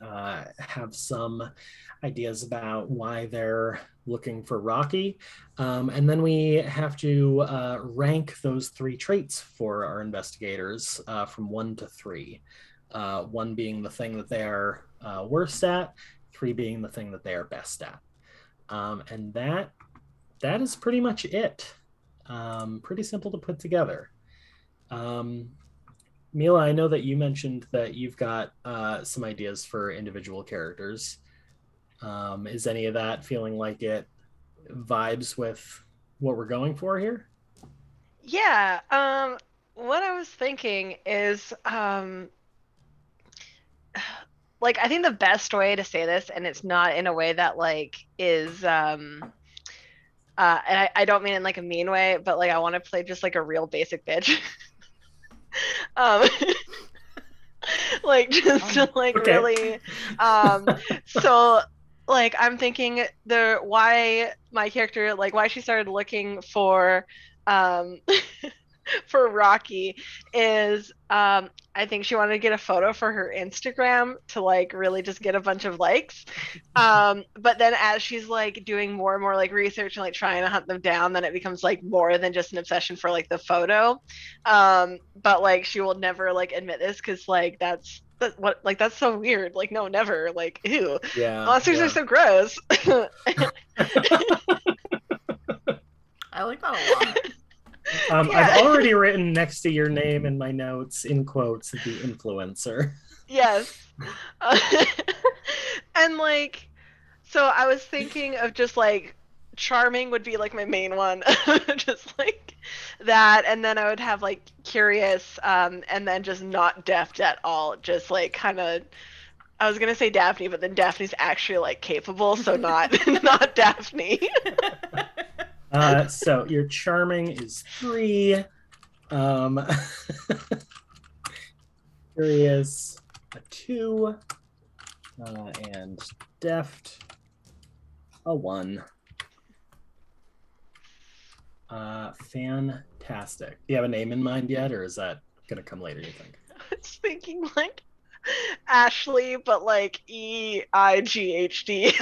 have some ideas about why they're looking for Rocky, and then we have to rank those 3 traits for our investigators from 1 to 3. 1 being the thing that they are worst at, 3 being the thing that they are best at, and that is pretty much it. Pretty simple to put together. Mila, I know that you mentioned that you've got some ideas for individual characters. Is any of that feeling like it vibes with what we're going for here? Yeah. What I was thinking is, like, I think the best way to say this, and it's not in a way that like is, and I don't mean in like a mean way, but like I want to play just like a real basic bitch. Like just to like Okay. really, so like I'm thinking why my character, like why she started looking for for Rocky is I think she wanted to get a photo for her Instagram to like really just get a bunch of likes. But then as she's like doing more and more like research and like trying to hunt them down, then it becomes like more than just an obsession for like the photo. But like she will never like admit this because like that's so weird. Like no, never. Like ew. Yeah. Monsters are so gross. I like that a lot. Yeah. I've already written next to your name in my notes, in quotes, the influencer. Yes. And like, so I was thinking of just like charming would be like my main one, just like that, and then I would have like curious, and then just not deft at all, just like kind of. I was gonna say Daphne, but then Daphne's actually like capable, so not not Daphne. So your charming is 3. Curious, a 2. And deft, a 1. Fantastic. Do you have a name in mind yet, or is that gonna come later, you think? I was thinking like Ashley, but like EIGHD.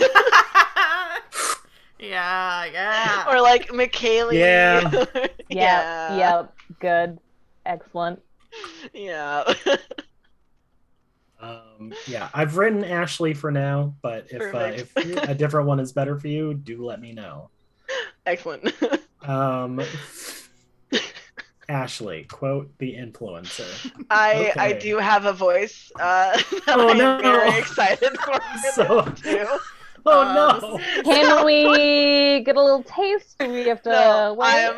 Yeah. Or like McKaylee. Yeah. Yeah. Yep. Good. Excellent. Yeah. Yeah, I've written Ashley for now, but if a different one is better for you, do let me know. Excellent. Ashley, quote the influencer. I do have a voice that I'm very excited for too. No. Can we get a little taste? Do we have to No, wait?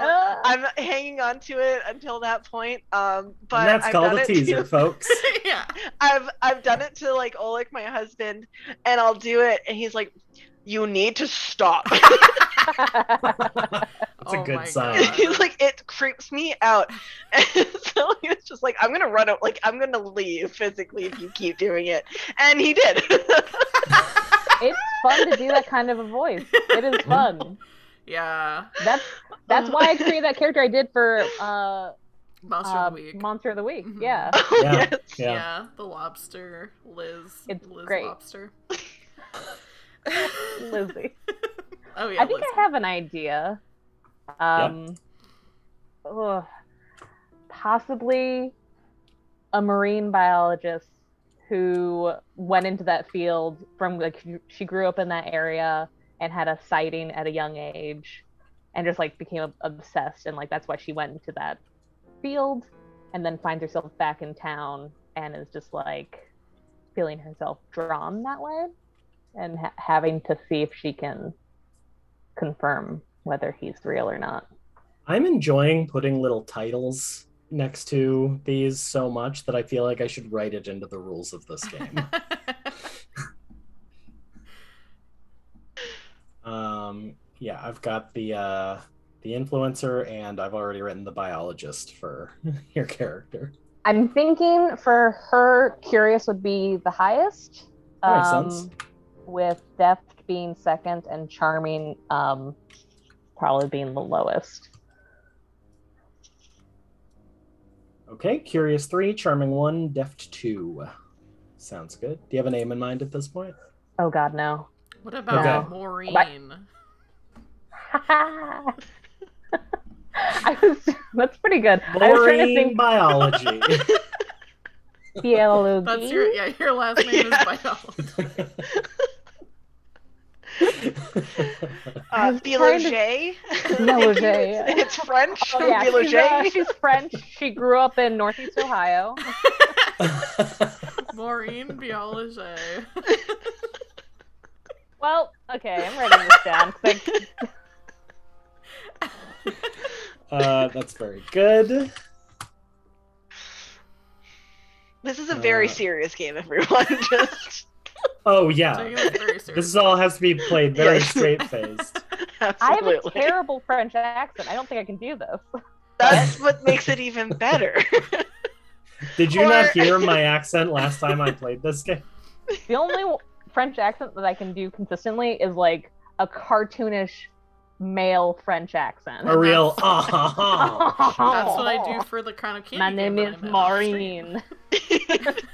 I'm hanging on to it until that point. But And that's called a teaser, folks. Yeah. I've done it to like Oleg, my husband, and I'll do it, and he's like, "You need to stop." That's a good sign. He's like, "It creeps me out," and so he was just like, "I'm gonna run it. Like, I'm gonna leave physically if you keep doing it," and he did. It's fun to do that kind of a voice. It is fun. Yeah. That's why I created that character I did for Monster of the Week. Monster of the Week. Mhm. Yeah. Oh, Yeah. yes. Yeah, the lobster, Liz. It's Liz great. Lobster. Lizzie. Oh yeah. I think Lizzie. I have an idea. Ugh, possibly a marine biologist who went into that field from like she grew up in that area and had a sighting at a young age and just like became obsessed, and like that's why she went into that field, and then finds herself back in town and is just like feeling herself drawn that way and having to see if she can confirm whether he's real or not. I'm enjoying putting little titles next to these so much that I feel like I should write it into the rules of this game. Yeah, I've got the influencer, and I've already written the biologist for your character. I'm thinking for her, curious would be the highest. That makes sense. With deft being second and charming probably being the lowest. Okay, curious 3, charming 1, deft 2. Sounds good. Do you have a name in mind at this point? Oh God, no. What about Okay. Maureen? That's pretty good. I was trying to Boring think biology. biology. That's your last name is biology. Biology. Biology. It's French. Oh, yeah, Biology. she's French. She grew up in Northeast Ohio. Maureen Biology. Well, okay, I'm writing this down. 'Cause That's very good. This is a very serious game, everyone. Just Oh yeah, Taking this very seriously. this all has to be played very Yes. straight-faced. I have absolutely. a terrible French accent. I don't think I can do this. That's what makes it even better. Did you Or- not hear my accent last time I played this game? The only French accent that I can do consistently is like a cartoonish male French accent. A real That's ah. That's what I do for the kind of candy My game name that is I'm in on the street. Maureen.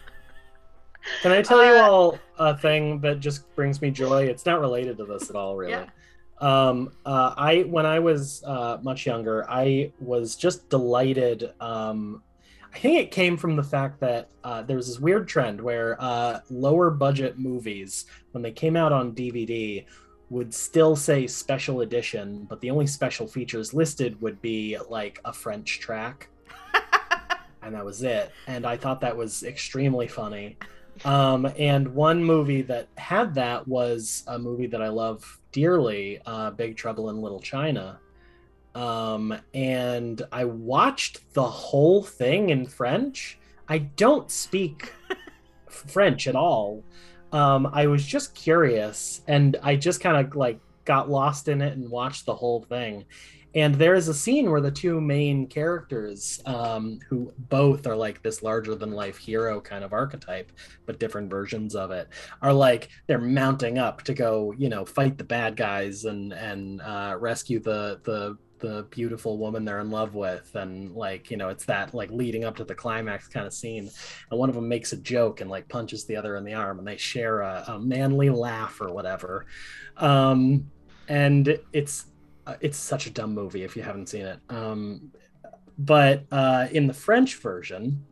Can I tell you all a thing that just brings me joy? It's not related to this at all, really. Yeah. When I was much younger, I was just delighted. I think it came from the fact that there was this weird trend where lower budget movies, when they came out on DVD, would still say special edition, but the only special features listed would be like a French track. And that was it. And I thought that was extremely funny. And one movie that had that was a movie that I love dearly, Big Trouble in Little China. And I watched the whole thing in French. I don't speak French at all. I was just curious, and I just kind of like got lost in it and watched the whole thing. And there is a scene where the two main characters, who both are like this larger than life hero kind of archetype, but different versions of it, are like they're mounting up to go, fight the bad guys and rescue the beautiful woman they're in love with, and it's that like leading up to the climax kind of scene. And one of them makes a joke and like punches the other in the arm, and they share a manly laugh or whatever. And it's such a dumb movie if you haven't seen it. But in the French version,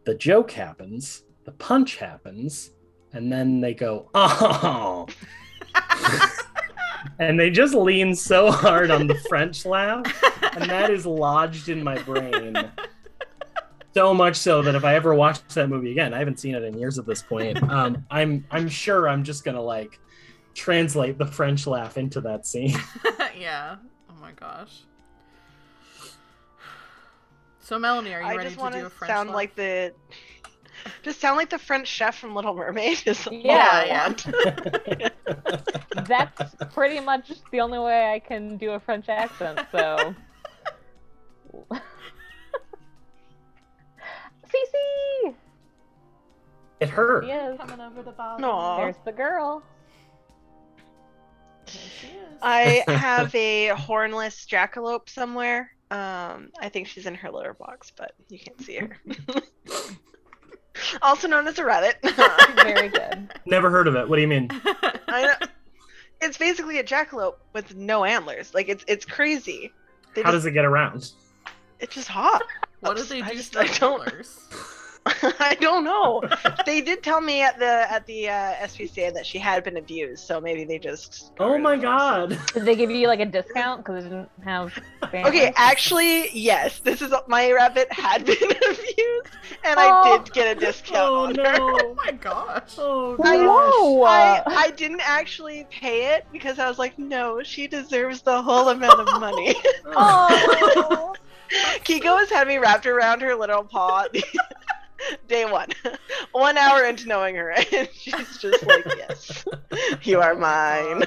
the joke happens, the punch happens, and then they go, oh. And they just lean so hard on the French laugh, and that is lodged in my brain. So much so that if I ever watch that movie again, I haven't seen it in years at this point, I'm sure I'm just gonna like translate the French laugh into that scene. Yeah. Oh my gosh. So Melanie, are you I ready just to want do a to French sound laugh? like the French chef from Little Mermaid. Is all Yeah, I want. That's pretty much the only way I can do a French accent, so. Cece! It hurt. Yes, Coming over the bottom. Aw. there's the girl. I have a hornless jackalope somewhere. I think she's in her litter box, but you can't see her. Also known as a rabbit. Very good. Never heard of it. What do you mean? I know. It's basically a jackalope with no antlers. Like it's crazy. How does it get around? It's just hot. What do they do to I don't. antlers? I don't know. They did tell me at the SPCA that she had been abused, so maybe they just. Oh my god! Did they give you like a discount because it didn't have? Okay, actually, yes. This is my rabbit had been abused, and I did get a discount on her. Oh my gosh! Oh No! I didn't actually pay it because I was like, no, she deserves the whole amount of money. Oh. Kiko has had me wrapped around her little paw. Day one. 1 hour into knowing her, and she's just like, yes, you are mine.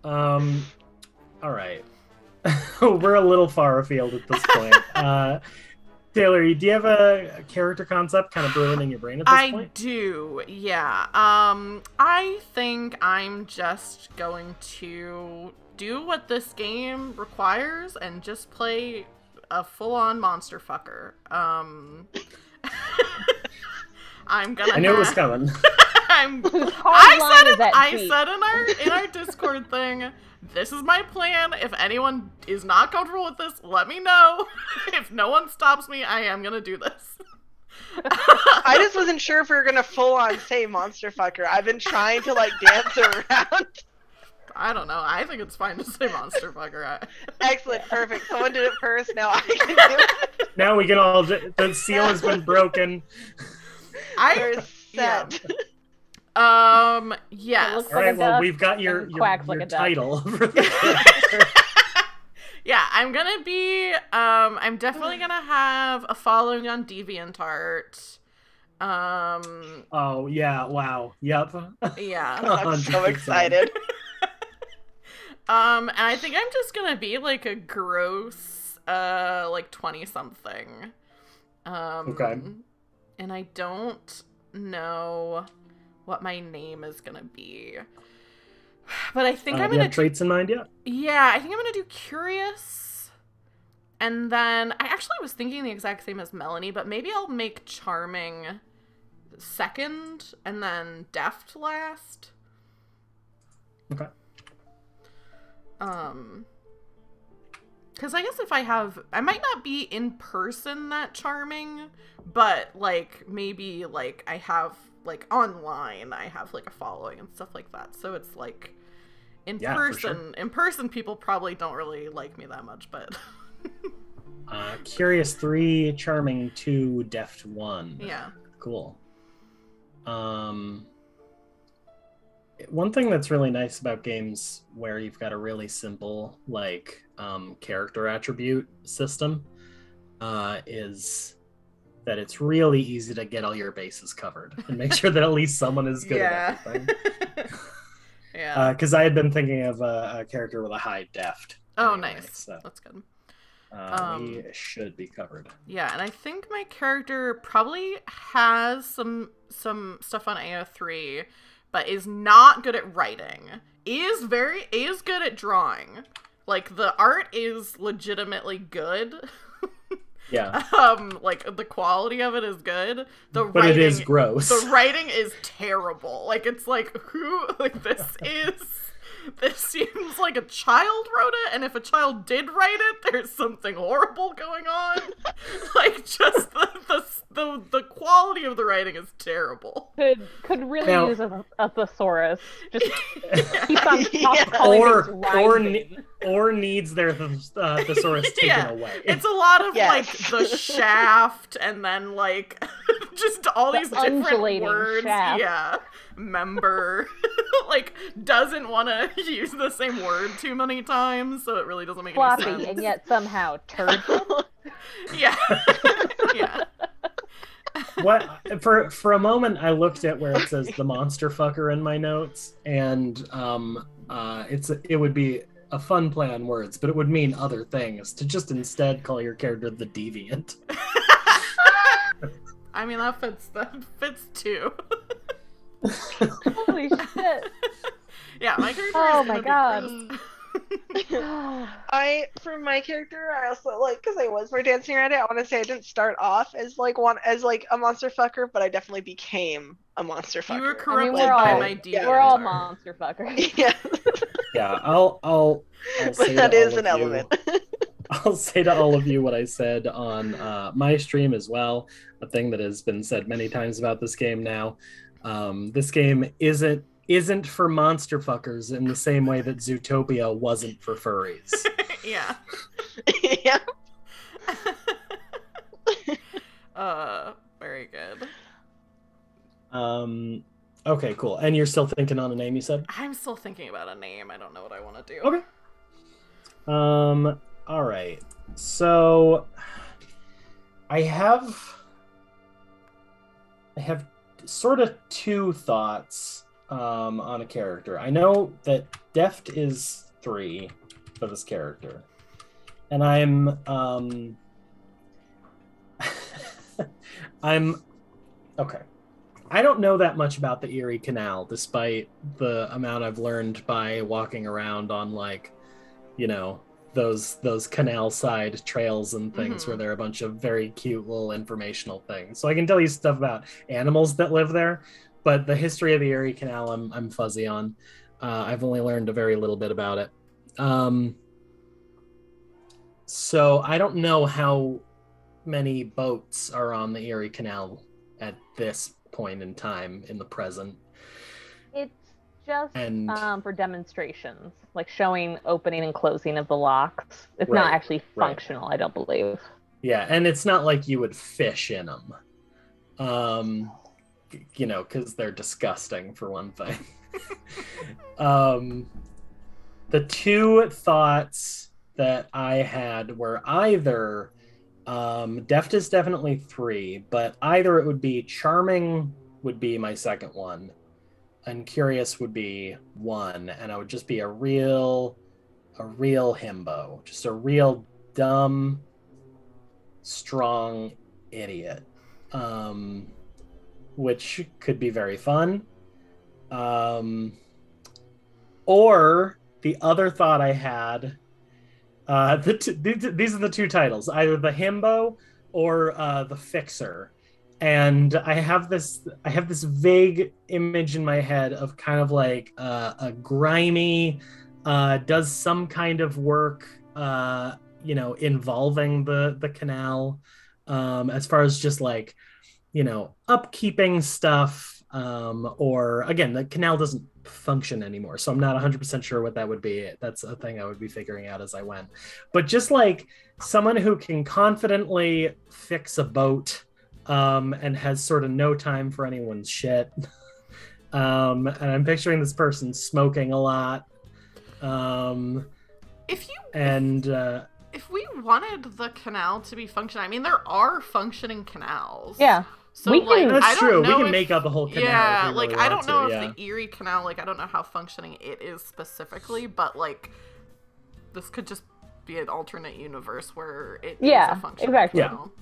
All right. We're a little far afield at this point. Taylor, do you have a character concept kind of brewing in your brain at this point? I do, yeah. I think I'm just going to do what this game requires and just play a full-on monster fucker. I'm gonna. I knew it was coming. I said in our Discord thing, this is my plan. If anyone is not comfortable with this, let me know. If no one stops me, I am gonna do this. I just wasn't sure if we were gonna full-on say monster fucker. I've been trying to like dance around. I don't know. I think it's fine to say monster fucker. Excellent, perfect. Someone did it first. Now I can do it. Now we can all. The seal has been broken. We're set. Yes. Looks All right. like a Well, duck we've got your and quacks like a duck. title for the character. Yeah, I'm gonna be. I'm definitely gonna have a following on DeviantArt. Oh yeah! Wow. Yep. Yeah. I'm so 100%. excited. And I think I'm just gonna be like a gross, like 20-something. Okay. And I don't know what my name is gonna be. But I think I'm Do you gonna have traits in mind yet? Yeah, I think I'm gonna do curious. And then I actually was thinking the exact same as Melanie, but maybe I'll make charming second and then deft last. Okay. Because I guess if I might not be in person that charming, but like maybe like I have like online I have like a following and stuff like that. So it's like in person people probably don't really like me that much, but Curious 3, charming 2, deft 1. Yeah. Cool. One thing that's really nice about games where you've got a really simple like character attribute system is that it's really easy to get all your bases covered and make sure that at least someone is good at everything. Yeah. Because I had been thinking of a character with a high deft. Oh, anyway, nice. So, That's good. we should be covered. Yeah, and I think my character probably has some stuff on AO3, but is not good at writing. Is good at drawing. Like the art is legitimately good. Yeah. Like the quality of it is good. But it is gross. The writing is terrible. Like it's like this seems like a child wrote it, and if a child did write it, there's something horrible going on. Like just the quality of the writing is terrible. Could really Now- use a thesaurus. Just keeps on Yeah. or needs their thesaurus taken Yeah. away. It's a lot of Yes. like the shaft and then like just all The these different undulating words. shaft. Yeah. Member like doesn't want to use the same word too many times, so it really doesn't make any floppy sense. and yet somehow turgid. Yeah. Yeah. What for a moment I looked at where it says the monster fucker in my notes, and it would be a fun play on words, but it would mean other things to just instead call your character the deviant. I mean that fits too. Holy shit. Yeah, my character Oh is my gonna be gross. For my character, I also like, because I was more dancing around it, I want to say I didn't start off as like a monster fucker, but I definitely became a monster fucker. You were I mean, corrupted we're by all, my deviant. we're all monster fuckers. Yeah, Yeah, I'll but say that to is all an of you, element. I'll say to all of you what I said on my stream as well. A thing that has been said many times about this game now. This game isn't for monster fuckers in the same way that Zootopia wasn't for furries. Yeah. Yeah. Very good. Okay, cool. And you're still thinking on a name, you said? I'm still thinking about a name. I don't know what I want to do. Okay. All right. So I have sort of two thoughts on a character. I know that Deft is 3 for this character. And I'm okay. I don't know that much about the Erie Canal, despite the amount I've learned by walking around on, like, you know, those canal side trails and things where there are a bunch of very cute little informational things. So I can tell you stuff about animals that live there, but the history of the Erie Canal I'm fuzzy on. I've only learned a very little bit about it. So I don't know how many boats are on the Erie Canal at this point in time in the present. It's just for demonstrations, like showing opening and closing of the locks. It's not actually functional, I don't believe. Yeah, and it's not like you would fish in them. You know, because they're disgusting, for one thing. The two thoughts that I had were either Deft is definitely 3, but either it would be Charming would be my second one, and Curious would be 1, and I would just be a real himbo, just a real dumb, strong idiot, which could be very fun. Or the other thought I had. These are the two titles, either the himbo or the fixer, and I have this vague image in my head of kind of like a grimy, does some kind of work, you know, involving the canal, as far as just like, you know, upkeeping stuff, or again, the canal doesn't function anymore, so I'm not 100% sure what that would be. That's a thing I would be figuring out as I went, but just like someone who can confidently fix a boat, and has sort of no time for anyone's shit, and I'm picturing this person smoking a lot, if we wanted the canal to be functional, I mean, there are functioning canals. Yeah. So, that's true. We can make up a whole canal. Yeah, really I don't know if the Erie Canal, I don't know how functioning it is specifically, but this could just be an alternate universe where it is a functioning canal.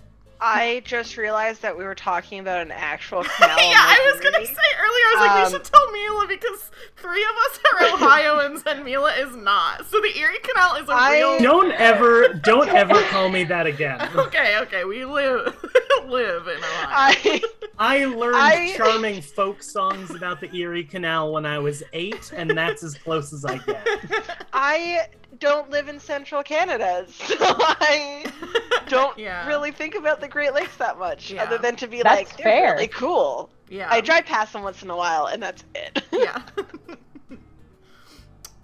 I just realized that we were talking about an actual canal. Yeah, I was gonna say earlier, I was like, we should tell Mila, because 3 of us are Ohioans and Mila is not. So the Erie Canal is a real... Don't ever call me that again. Okay, we live in Ohio. I learned charming folk songs about the Erie Canal when I was 8, and that's as close as I get. I don't live in central Canada, so I don't really think about the Great Lakes that much, other than to be like, they're really cool. Yeah. I drive past them once in a while, and that's it. Yeah.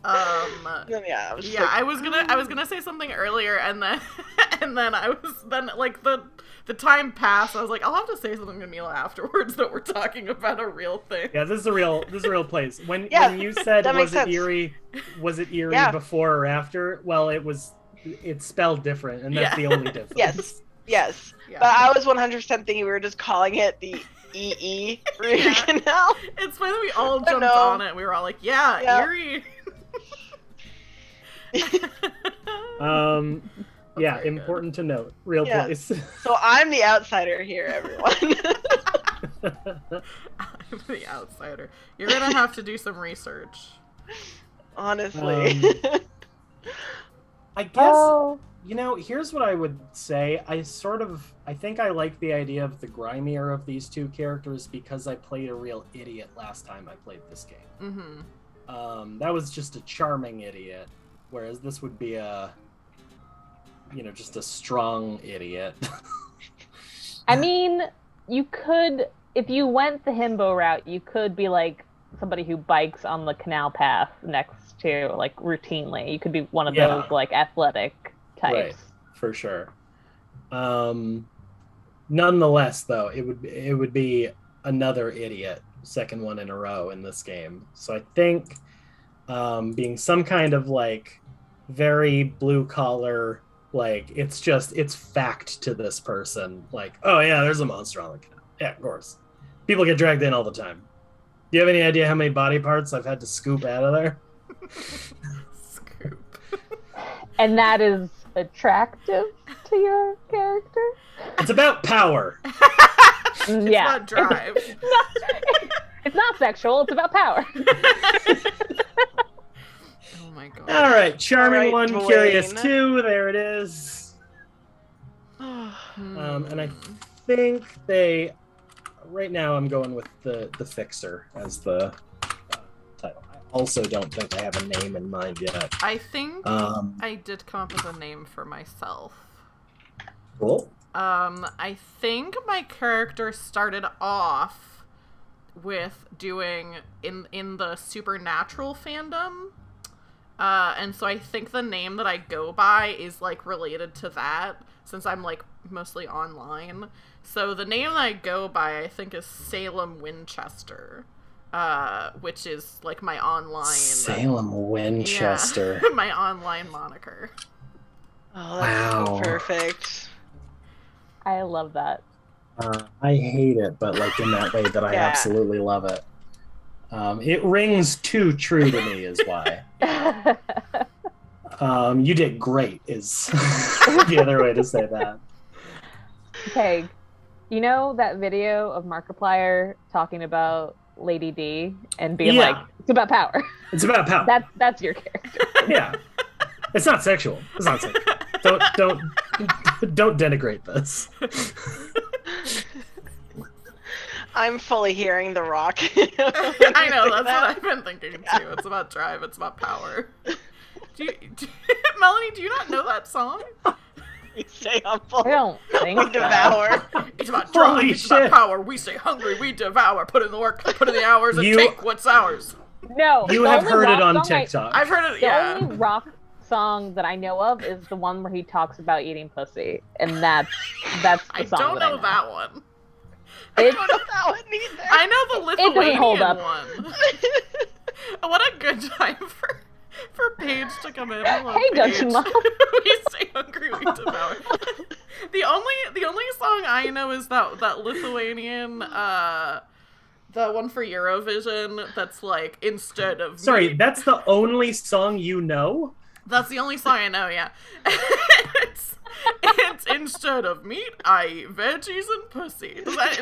I was gonna say something earlier, and then the time passed. I was like, I'll have to say something to Mila afterwards that we're talking about a real thing. Yeah, this is a real place. When you said was it Erie before or after? Well, it's spelled different, and that's the only difference. Yes. Yeah. But I was 100% thinking we were just calling it the EE Erie Canal. It's funny that we all jumped on it. We were all like, Erie. Yeah, important to note. Real place. So I'm the outsider here, everyone. The outsider. You're gonna have to do some research. Honestly. I guess, Oh, here's what I would say. I think I like the idea of the grimier of these two characters because I played a real idiot last time I played this game. That was just a charming idiot, whereas this would be just a strong idiot. I mean, you could, if you went the himbo route, you could be like somebody who bikes on the canal path next to, like, routinely. You could be one of those, like, athletic types. Right, for sure. Nonetheless, though, it would be another idiot, second one in a row in this game. So I think being some kind of, like, very blue collar, like, it's fact to this person. Like, oh yeah, there's a monster on the canal. Yeah, of course. People get dragged in all the time. Do you have any idea how many body parts I've had to scoop out of there? Scoop. And that is attractive to your character? It's about power. It's about drive. It's not sexual, it's about power. Oh my god. All right, charming one, Dwayne. curious two. There it is. And I think right now I'm going with the fixer as the title. I also don't think I have a name in mind yet. I think I did come up with a name for myself. Cool. I think my character started off with doing in the supernatural fandom. And so I think the name that I go by is, like, related to that, since I'm, like, mostly online. So the name that I go by, I think, is Salem Winchester, which is, like, my online... Salem Winchester. Yeah, my online moniker. Oh, that's so Wow. perfect. I love that. I hate it, but, like, in that way that I Yeah. absolutely love it. It rings too true to me is why. You did great is the other way to say that. Okay, you know that video of Markiplier talking about Lady D and being Yeah. like, it's about power. It's about power. That's your character. Yeah. It's not sexual. It's not sexual. Don't denigrate this. I'm fully hearing The Rock. I know, that's what I've been thinking too. It's about drive, it's about power. Melanie, do you not know that song? We stay humble. I don't think We so. devour. It's about drive, Holy it's about shit. power. We stay hungry, we devour. Put in the work, put in the hours, and You- take what's ours. No. You the have only heard it rock on song TikTok. I've heard it, The yeah. only rock song that I know of is the one where he talks about eating pussy, and that's the I song don't that I know that one. I It's- don't know that one either. I know the It doesn't hold Lithuanian up. one. What a good time for Paige to come in. Hello, Hey, Paige. Dungeon Mom. We stay hungry, we devour. The only song I know is that Lithuanian, the one for Eurovision that's like, instead of Sorry, meat. that's the only song you know? That's the only song I know, yeah. it's instead of meat, I eat veggies and pussy. That's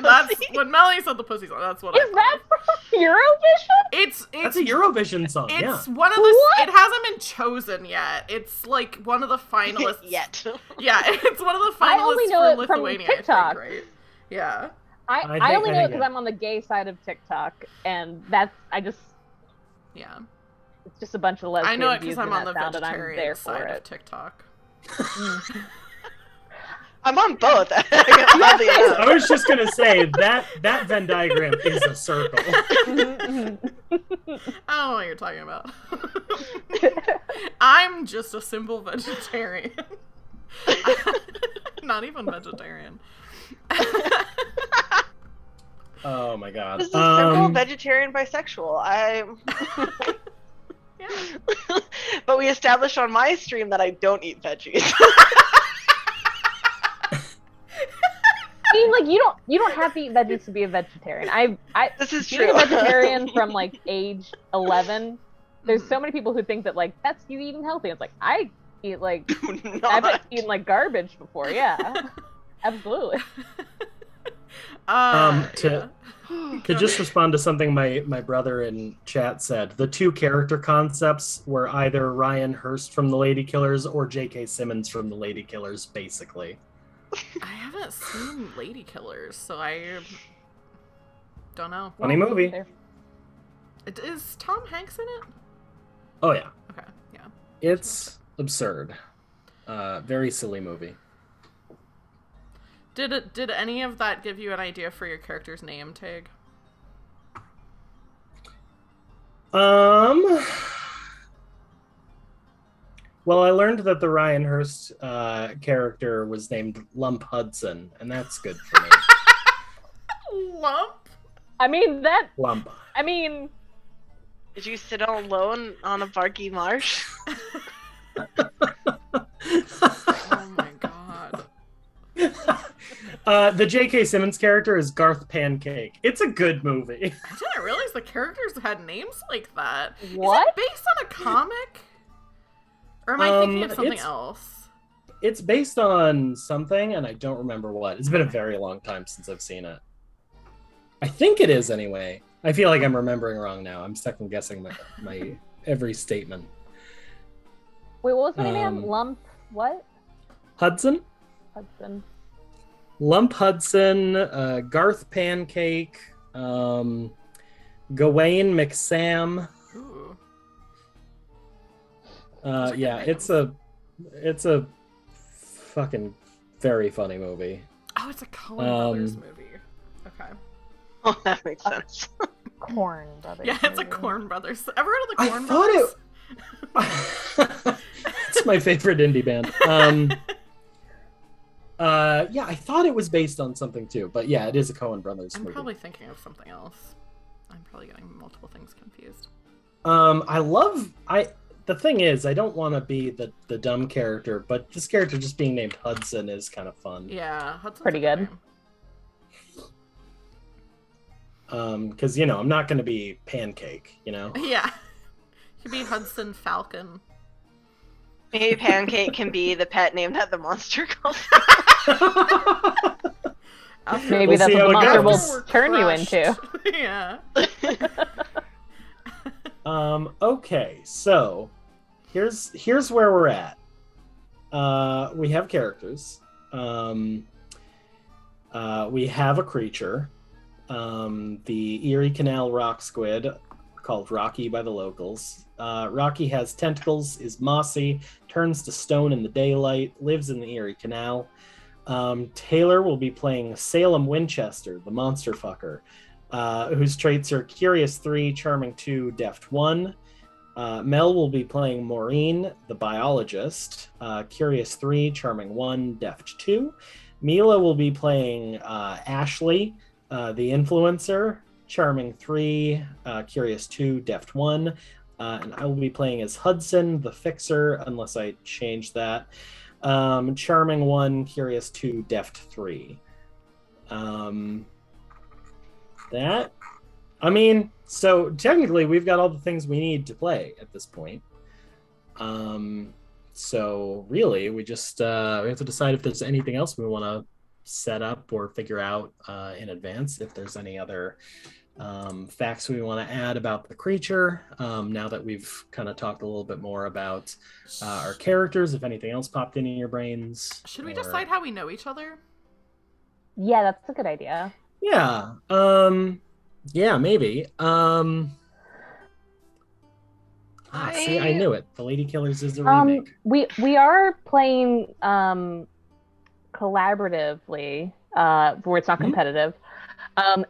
when Melanie said the pussy song, that's what I Is that from Eurovision? It's That's a Eurovision song, yeah. It's one of the. What? It hasn't been chosen yet. It's like one of the finalists. Yet. Yeah, it's one of the I finalists only know for it from Lithuania. TikTok. I think, right? Yeah. I only know it think because I'm on the gay side of TikTok, and Yeah. it's just a bunch of lesbians I know it because using I'm on the that sound, and I'm vegetarian there for side of it. TikTok. I'm on both. Oddly enough. I was just gonna say that Venn diagram is a circle. Mhm, mhm. I don't know what you're talking about. I'm just a simple vegetarian. Not even vegetarian. Oh my god. This is a simple vegetarian bisexual. Yeah. But we established on my stream that I don't eat veggies. I mean, like, you don't have to eat veggies to be a vegetarian. This is being true. a vegetarian from like age 11. There's Mhm. so many people who think that like that's you eating healthy. It's like I eat like I've Not. eaten like garbage before. Yeah, absolutely. To just respond to something my brother in chat said, the two character concepts were either Ryan Hurst from the Lady Killers or J.K. Simmons from the Lady Killers, basically. I haven't seen Lady Killers, so I don't know. Funny movie. Is Tom Hanks in it? Oh, yeah. Okay, yeah. It's absurd. Very silly movie. Did any of that give you an idea for your character's name, Tig? Well, I learned that the Ryan Hurst character was named Lump Hudson, and that's good for me. Lump? Lump. Did you sit alone on a barky marsh? Oh my god. The J.K. Simmons character is Garth Pancake. It's a good movie. I didn't realize the characters had names like that. What? Is it based on a comic? Or am I thinking of something else? It's based on something, and I don't remember what. It's been a very long time since I've seen it. I think it is, anyway. I feel like I'm remembering wrong now. I'm second guessing my every statement. Wait, what was my name? Lump what? Hudson? Hudson. Lump Hudson, Garth Pancake, Gawain McSam. Ooh. Yeah, it's a fucking very funny movie. Oh, it's a Coen Brothers movie. Okay. Oh, that makes sense. Coen Brothers. Yeah, it's a movie. Coen Brothers. Ever heard of the Coen I Brothers? It's my favorite indie band. Yeah, I thought it was based on something too, but yeah, it is a Coen Brothers I'm movie. probably thinking of something else. I'm probably getting multiple things confused. The thing is, I don't want to be the dumb character, but this character just being named Hudson is kind of fun. Yeah, Hudson's Pretty a good. name. Because, I'm not going to be Pancake, Yeah. You could be Hudson Falcon. Maybe Pancake can be the pet name that the monster calls. Maybe that's what the monster goes. will turn you into. Yeah. Okay, so here's where we're at. We have characters. We have a creature. The Erie Canal rock squid, called Rocky by the locals. Rocky has tentacles, is mossy, turns to stone in the daylight, lives in the Erie Canal. Taylor will be playing Salem Winchester, the monster fucker, whose traits are Curious 3, Charming 2, Deft 1. Mel will be playing Maureen, the biologist, Curious 3, Charming 1, Deft 2. Mila will be playing Ashley, the influencer, Charming 3, Curious 2, Deft 1. And I will be playing as Hudson, the fixer, unless I change that. Charming 1, Curious 2, Deft 3. So technically we've got all the things we need to play at this point. So really we just we have to decide if there's anything else we want to set up or figure out in advance, if there's any other facts we want to add about the creature, now that we've kind of talked a little bit more about our characters, if anything else popped in your brains. Should we decide how we know each other? Yeah, that's a good idea. Yeah. Yeah, maybe. See, I knew it. The Lady Killers is a remake. We are playing collaboratively, where it's not competitive.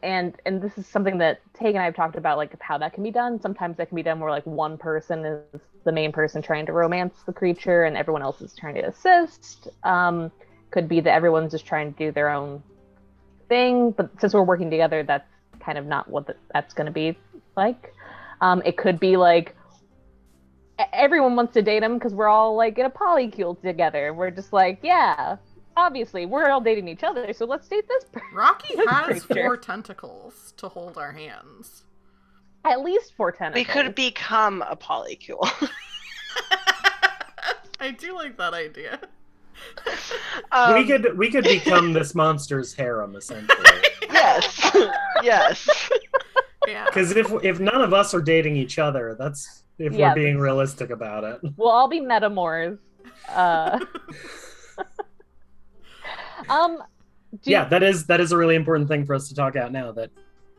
And this is something that Tegan and I have talked about, like how that can be done. Sometimes that can be done where like one person is the main person trying to romance the creature and everyone else is trying to assist. Could be that everyone's just trying to do their own thing, but since we're working together, that's kind of not what that's going to be like. It could be like everyone wants to date him because we're all like in a polycule together. We're just like, yeah, obviously we're all dating each other, so let's date this person. Rocky has creature. 4 tentacles to hold our hands. At least 4 tentacles. We could become a polycule. I do like that idea. We could become this monster's harem, essentially. Yes. Yes. Yeah. Because if none of us are dating each other, that's if we're being realistic about it. We'll all be metamors. That is a really important thing for us to talk out now. That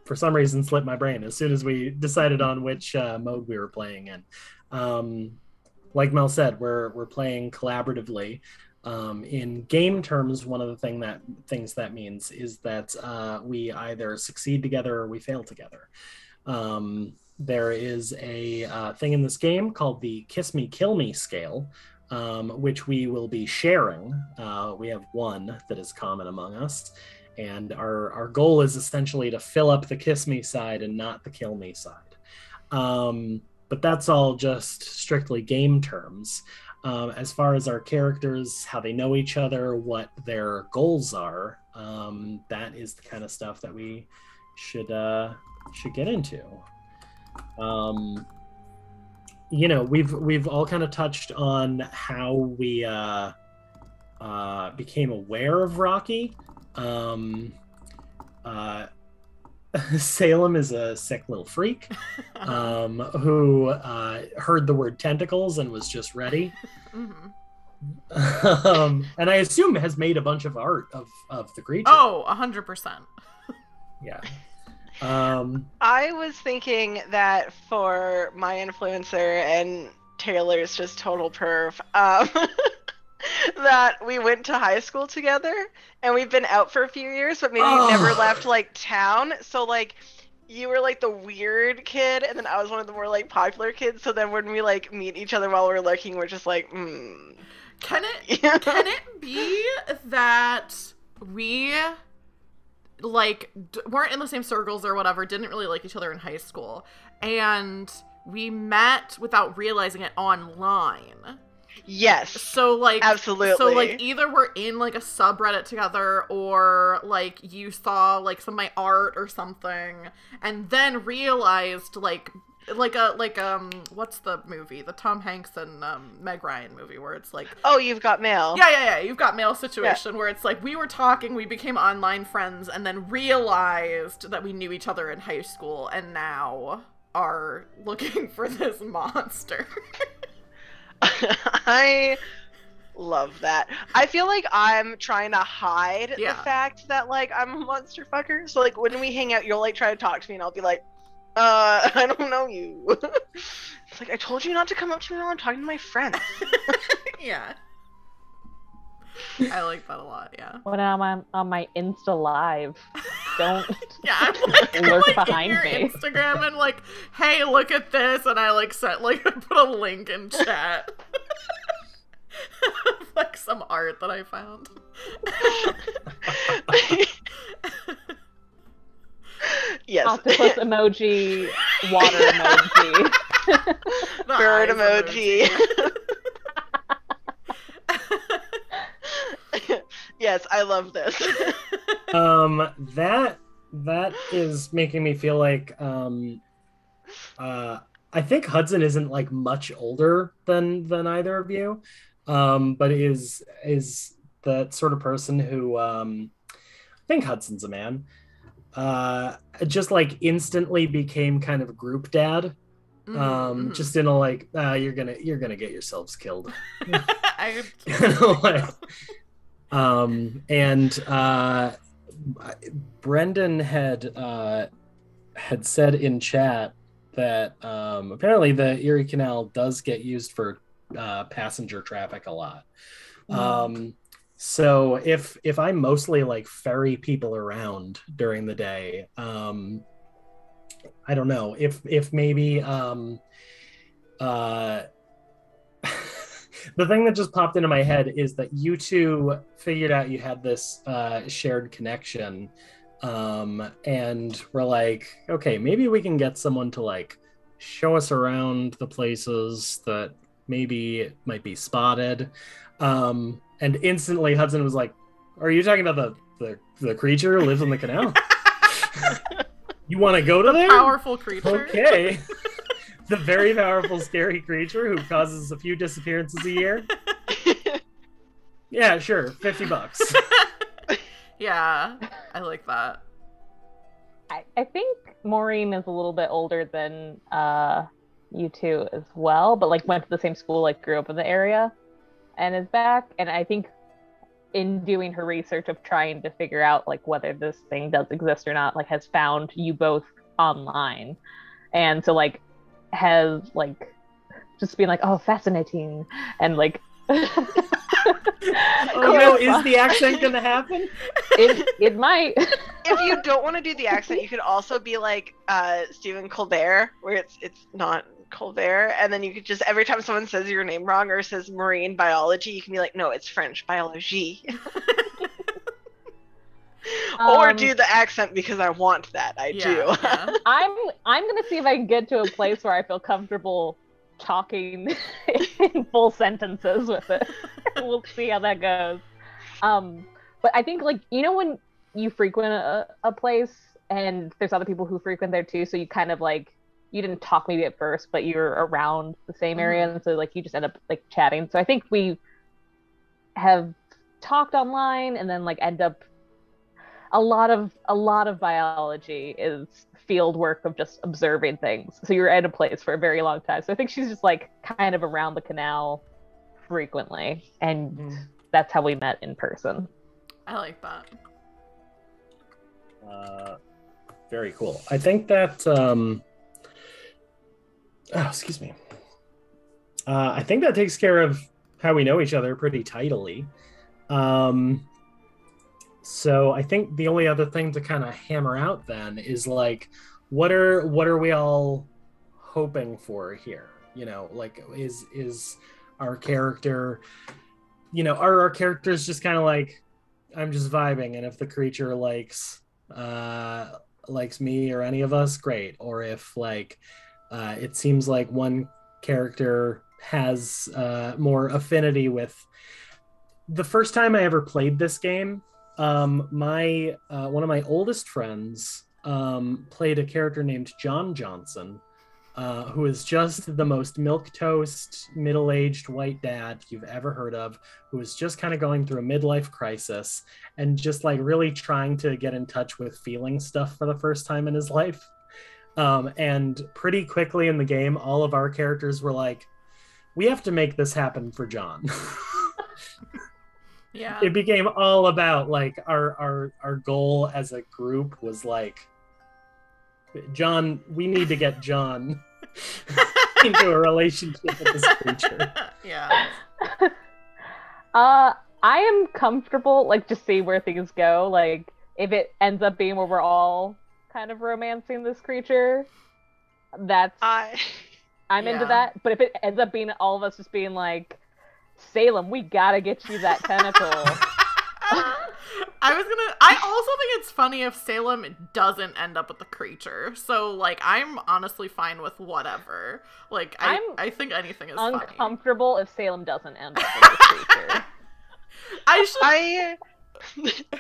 for some reason slipped my brain as soon as we decided on which mode we were playing in. Like Mel said, we're playing collaboratively. In game terms, one of the things that means is that we either succeed together or we fail together. There is a thing in this game called the Kiss Me Kill Me scale, which we will be sharing. We have one that is common among us, and our goal is essentially to fill up the Kiss Me side and not the Kill Me side. But that's all just strictly game terms. As far as our characters, how they know each other, what their goals are, that is the kind of stuff that we should get into. We've all kind of touched on how we became aware of Rocky. Salem is a sick little freak who heard the word tentacles and was just ready. Mm-hmm. And I assume has made a bunch of art of the creature. Oh, 100%. Yeah. I was thinking that for my influencer and Taylor's just total perv, that we went to high school together and we've been out for a few years, but maybe you've never left like town. So like you were like the weird kid and then I was one of the more like popular kids. So then when we like meet each other while we're lurking, we're just like, Can it be that we like weren't in the same circles or whatever, didn't really like each other in high school, and we met without realizing it online? Yes. So like absolutely. So like either we're in like a subreddit together or like you saw like some of my art or something and then realized like what's the movie? The Tom Hanks and Meg Ryan movie where it's like, oh, You've Got Mail. Yeah. You've Got Mail situation where it's like we were talking, we became online friends and then realized that we knew each other in high school and now are looking for this monster. I love that. I feel like I'm trying to hide the fact that like I'm a monster fucker. So like when we hang out, you'll like try to talk to me and I'll be like, I don't know you. It's like I told you not to come up to me while I'm talking to my friends. Yeah. I like that a lot, yeah. When I'm on my Insta Live, don't I'm like, lurk like behind your me. Instagram and like, hey, look at this, and I like set like put a link in chat. Like some art that I found. Yes. Octopus emoji, water emoji, bird emoji. Yes, I love this. That is making me feel like I think Hudson isn't like much older than either of you, but is that sort of person who I think Hudson's a man. Just like instantly became kind of a group dad. Just in a like you're gonna get yourselves killed. I Brendan had said in chat that apparently the Erie Canal does get used for passenger traffic a lot. So if I mostly like ferry people around during the day, I don't know if maybe the thing that just popped into my head is that you two figured out you had this shared connection, and we're like, okay, maybe we can get someone to like show us around the places that maybe might be spotted. And instantly Hudson was like, are you talking about the creature who lives in the canal? You want to go to there? Powerful creature. Okay. The very powerful, scary creature who causes a few disappearances a year. Yeah, sure, $50. Yeah, I like that. I think Maureen is a little bit older than you two as well, but like went to the same school, like grew up in the area, and is back. And I think in doing her research of trying to figure out like whether this thing does exist or not, like has found you both online, and so like has like just being like, oh, fascinating, and like. Oh no, is the accent gonna happen? It might. If you don't want to do the accent, you could also be like Stephen Colbert, where it's not Colbert, and then you could just every time someone says your name wrong or says marine biology, you can be like, no, it's French biology. Or do the accent because I want that. I do. Yeah. I'm gonna see if I can get to a place where I feel comfortable talking in full sentences with it. We'll see how that goes. But I think like when you frequent a place and there's other people who frequent there too, so you kind of like you didn't talk maybe at first, but you're around the same area, and so like you just end up like chatting. So I think we have talked online and then like end up a lot of biology is field work of just observing things. So you're at a place for a very long time. So I think she's just like kind of around the canal frequently, and that's how we met in person. I like that. Very cool. I think that excuse me. I think that takes care of how we know each other pretty tidily. So I think the only other thing to kind of hammer out then is like, what are we all hoping for here? Like is our character, are our characters just kind of like, I'm just vibing, and if the creature likes me or any of us, great. Or if like it seems like one character has more affinity with. The first time I ever played this game, my one of my oldest friends played a character named John Johnson, who is just the most milquetoast, middle-aged white dad you've ever heard of, who is just kind of going through a midlife crisis and just like really trying to get in touch with feeling stuff for the first time in his life. And pretty quickly in the game, all of our characters were like, we have to make this happen for John. Yeah. It became all about like our goal as a group was like, John, we need to get John into a relationship with this creature. Yeah. I am comfortable like to see where things go. Like if it ends up being where we're all kind of romancing this creature, that's I'm into that. But if it ends up being all of us just being like, Salem, we gotta get you that tentacle. I also think it's funny if Salem doesn't end up with the creature. So like I'm honestly fine with whatever. Like I think anything is uncomfortable funny. If Salem doesn't end up with the creature.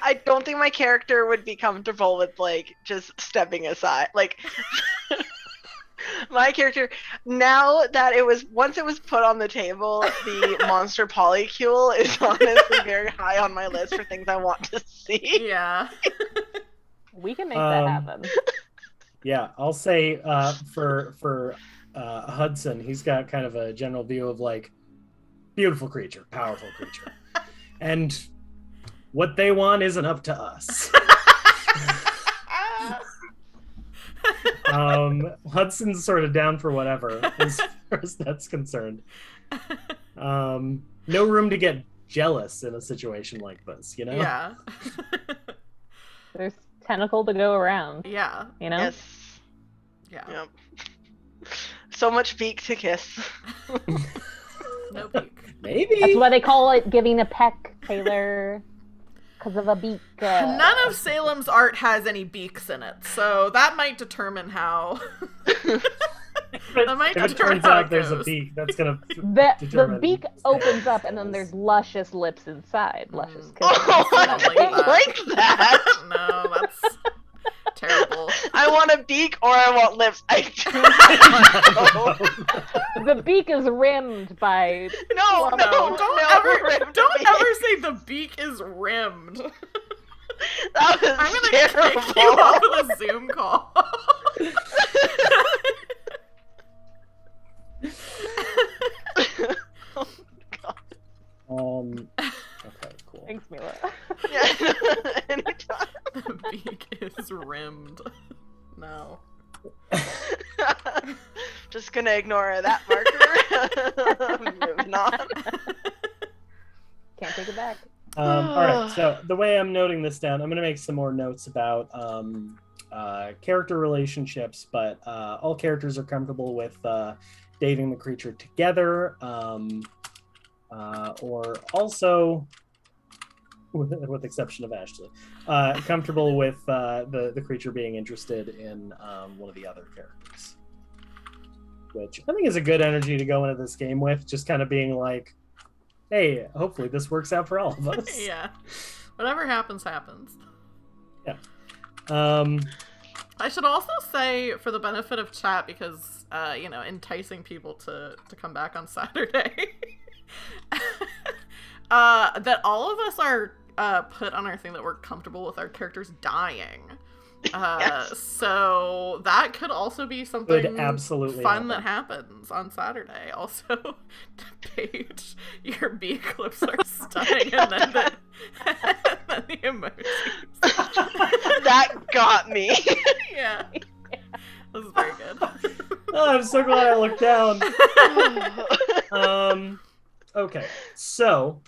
I don't think my character would be comfortable with like just stepping aside. Like my character, now that once it was put on the table, the monster polycule is honestly very high on my list for things I want to see. Yeah. We can make that happen. Yeah, I'll say for Hudson, he's got kind of a general view of like beautiful creature, powerful creature. And what they want isn't up to us. Hudson's sort of down for whatever as far as that's concerned. No room to get jealous in a situation like this, Yeah. There's tentacle to go around. Yeah. Yes. Yeah. Yep. So much beak to kiss. No beak. Maybe. That's why they call it giving a peck, Taylor. Because of a beak. None of Salem's art has any beaks in it, so that might determine how. That might if it turns out there's a beak, that's gonna. The beak opens up, and then there's luscious lips inside. Luscious kisses. Oh, I don't like that. No, that's Terrible. I want a beak or I want lips. I do not know. The beak is rimmed by. No, Don't ever say the beak is rimmed. That was I'm gonna terrible. kick you off of the Zoom call. Okay, cool. Thanks, Mila. Yeah, anytime. The beak is rimmed. No. Just gonna ignore that marker. Moving on. Can't take it back. All right, so the way I'm noting this down, I'm going to make some more notes about character relationships, but all characters are comfortable with dating the creature together, or also, with the exception of Ashley, comfortable with the creature being interested in one of the other characters. Which I think is a good energy to go into this game with, just kind of being like, hey, hopefully this works out for all of us. Yeah. Whatever happens, happens. Yeah. I should also say, for the benefit of chat, because, enticing people to come back on Saturday, that all of us are put on our thing that we're comfortable with our characters dying. Yes. So that could also be something Could absolutely fun happen. that happens on Saturday. Also, Paige, your beak lips are stunning, and then the emojis. That got me. Yeah. This is very good. Oh, I'm so glad I looked down. Okay, so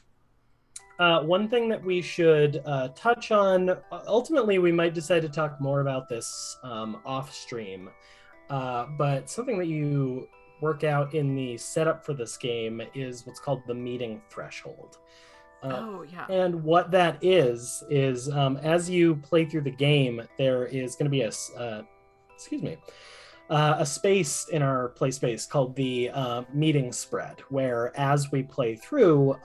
one thing that we should touch on, ultimately we might decide to talk more about this off stream, but something that you work out in the setup for this game is what's called the meeting threshold. Oh, yeah. And what that is as you play through the game, there is going to be a space in our play space called the meeting spread, where as we play through,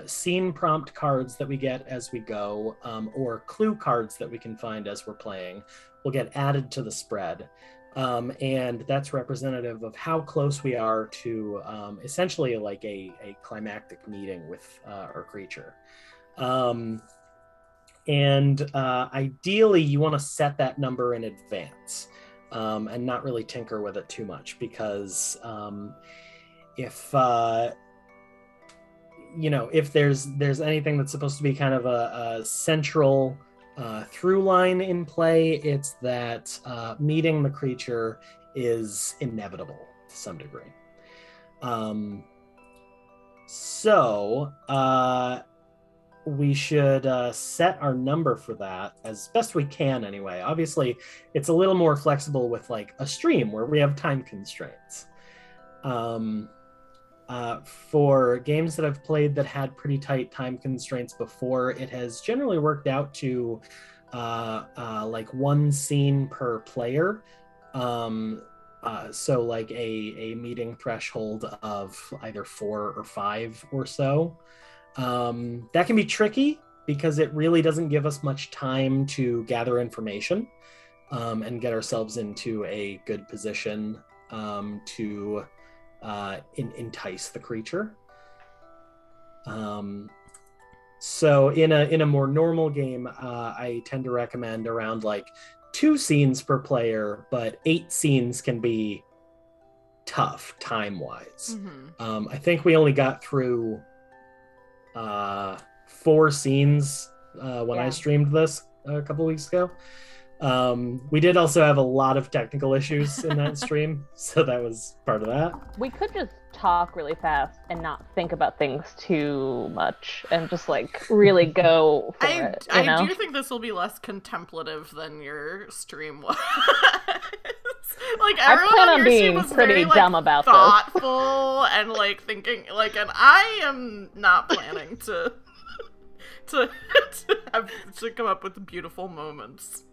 scene prompt cards that we get as we go, or clue cards that we can find as we're playing, will get added to the spread. And that's representative of how close we are to essentially like a climactic meeting with our creature. Ideally, you want to set that number in advance and not really tinker with it too much, because if there's anything that's supposed to be kind of a central through line in play, it's that meeting the creature is inevitable to some degree. So we should set our number for that as best we can anyway. Obviously, it's a little more flexible with like a stream where we have time constraints. For games that I've played that had pretty tight time constraints before, it has generally worked out to like one scene per player. So like a meeting threshold of either 4 or 5 or so. That can be tricky because it really doesn't give us much time to gather information and get ourselves into a good position to entice the creature. So in a more normal game, I tend to recommend around like 2 scenes per player, but 8 scenes can be tough time-wise. Mm-hmm. I think we only got through 4 scenes when I streamed this a couple weeks ago. We did also have a lot of technical issues in that stream, so that was part of that. We could just talk really fast and not think about things too much and just like really go for it. I do think this will be less contemplative than your stream was. Like everyone plan on on your being stream was pretty very dumb about this. thoughtful and like thinking like, and I am not planning to come up with beautiful moments.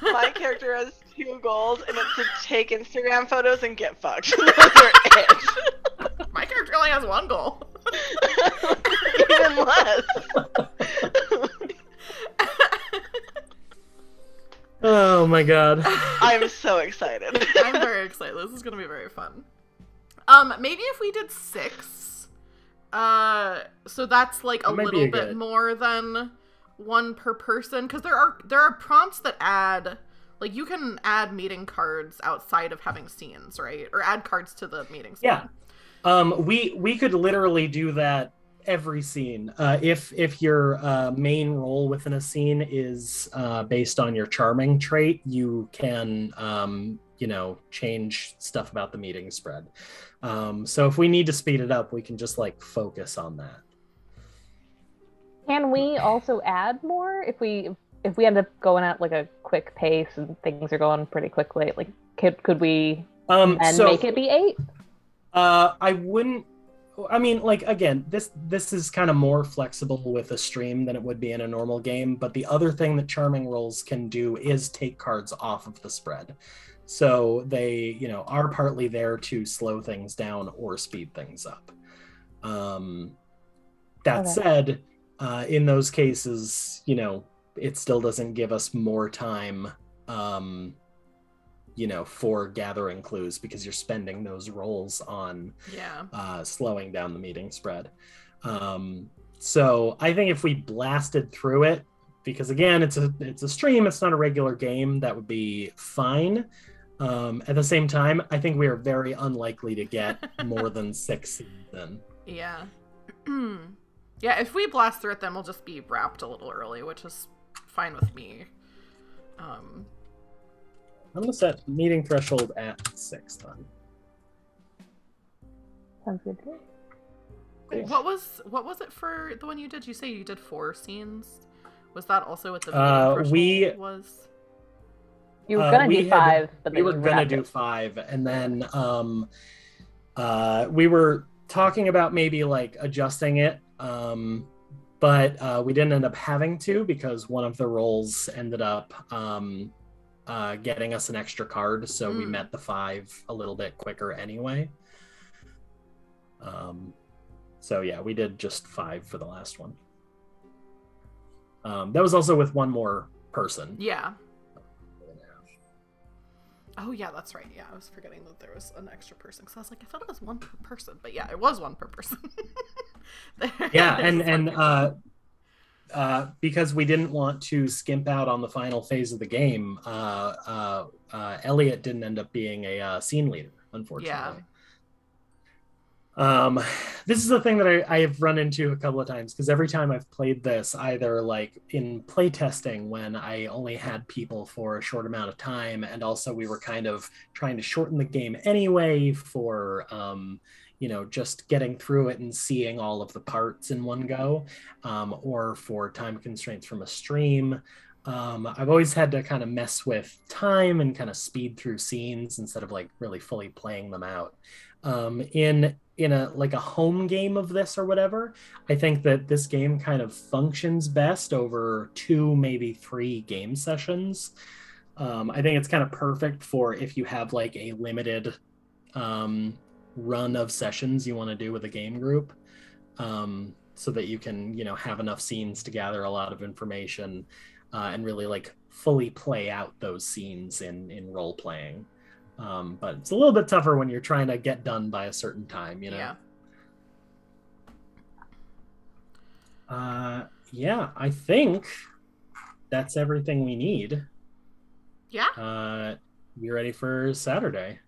My character has 2 goals, and it's to take Instagram photos and get fucked. Those are it. My character only has 1 goal. Even less. Oh my god. I'm so excited. I'm very excited. This is gonna be very fun. Maybe if we did 6, so that's like a little bit more than 1 per person, because there are prompts that add, like, you can add meeting cards outside of having scenes, right? Or add cards to the meeting scene. Yeah. We could literally do that every scene. If your main role within a scene is based on your charming trait, you can change stuff about the meeting spread. So if we need to speed it up, we can just like focus on that. Can we also add more if we end up going at like a quick pace and things are going pretty quickly? Like, could we make it be 8? I wouldn't. I mean, like, again, this is kind of more flexible with a stream than it would be in a normal game. But the other thing that charming roles can do is take cards off of the spread. So they, are partly there to slow things down or speed things up. That said, in those cases, it still doesn't give us more time, for gathering clues, because you're spending those rolls on slowing down the meeting spread. So I think if we blasted through it, because again, it's a stream, it's not a regular game, that would be fine. At the same time, I think we are very unlikely to get more than 6 scenes in. Yeah. Yeah, if we blast through it, then we'll just be wrapped a little early, which is fine with me. I'm gonna set meeting threshold at 6 then. Sounds good to me. Cool. What was it for the one you did? You say you did 4 scenes. Was that also what the meeting threshold was? You were gonna do 5, but we were gonna do 5, and then we were talking about maybe like adjusting it, but we didn't end up having to, because one of the roles ended up getting us an extra card, so we met the 5 a little bit quicker anyway. So yeah, we did just 5 for the last one. That was also with 1 more person. Yeah. Oh yeah, that's right. Yeah, I was forgetting that there was an extra person, because I was like, I thought it was 1 per person, but yeah, it was 1 per person. Yeah, and because we didn't want to skimp out on the final phase of the game, Elliot didn't end up being a scene leader, unfortunately. This is the thing that I have run into a couple of times, because every time I've played this, either like in playtesting when I only had people for a short amount of time, and also we were kind of trying to shorten the game anyway for just getting through it and seeing all of the parts in one go, or for time constraints from a stream. I've always had to kind of mess with time and kind of speed through scenes instead of like really fully playing them out. In a like a home game of this or whatever, I think that this game kind of functions best over 2, maybe 3 game sessions. I think it's kind of perfect for if you have like a limited run of sessions you want to do with a game group, so that you can have enough scenes to gather a lot of information and really like fully play out those scenes in role playing. But it's a little bit tougher when you're trying to get done by a certain time, Yeah. Yeah, I think that's everything we need. Yeah. You ready for Saturday?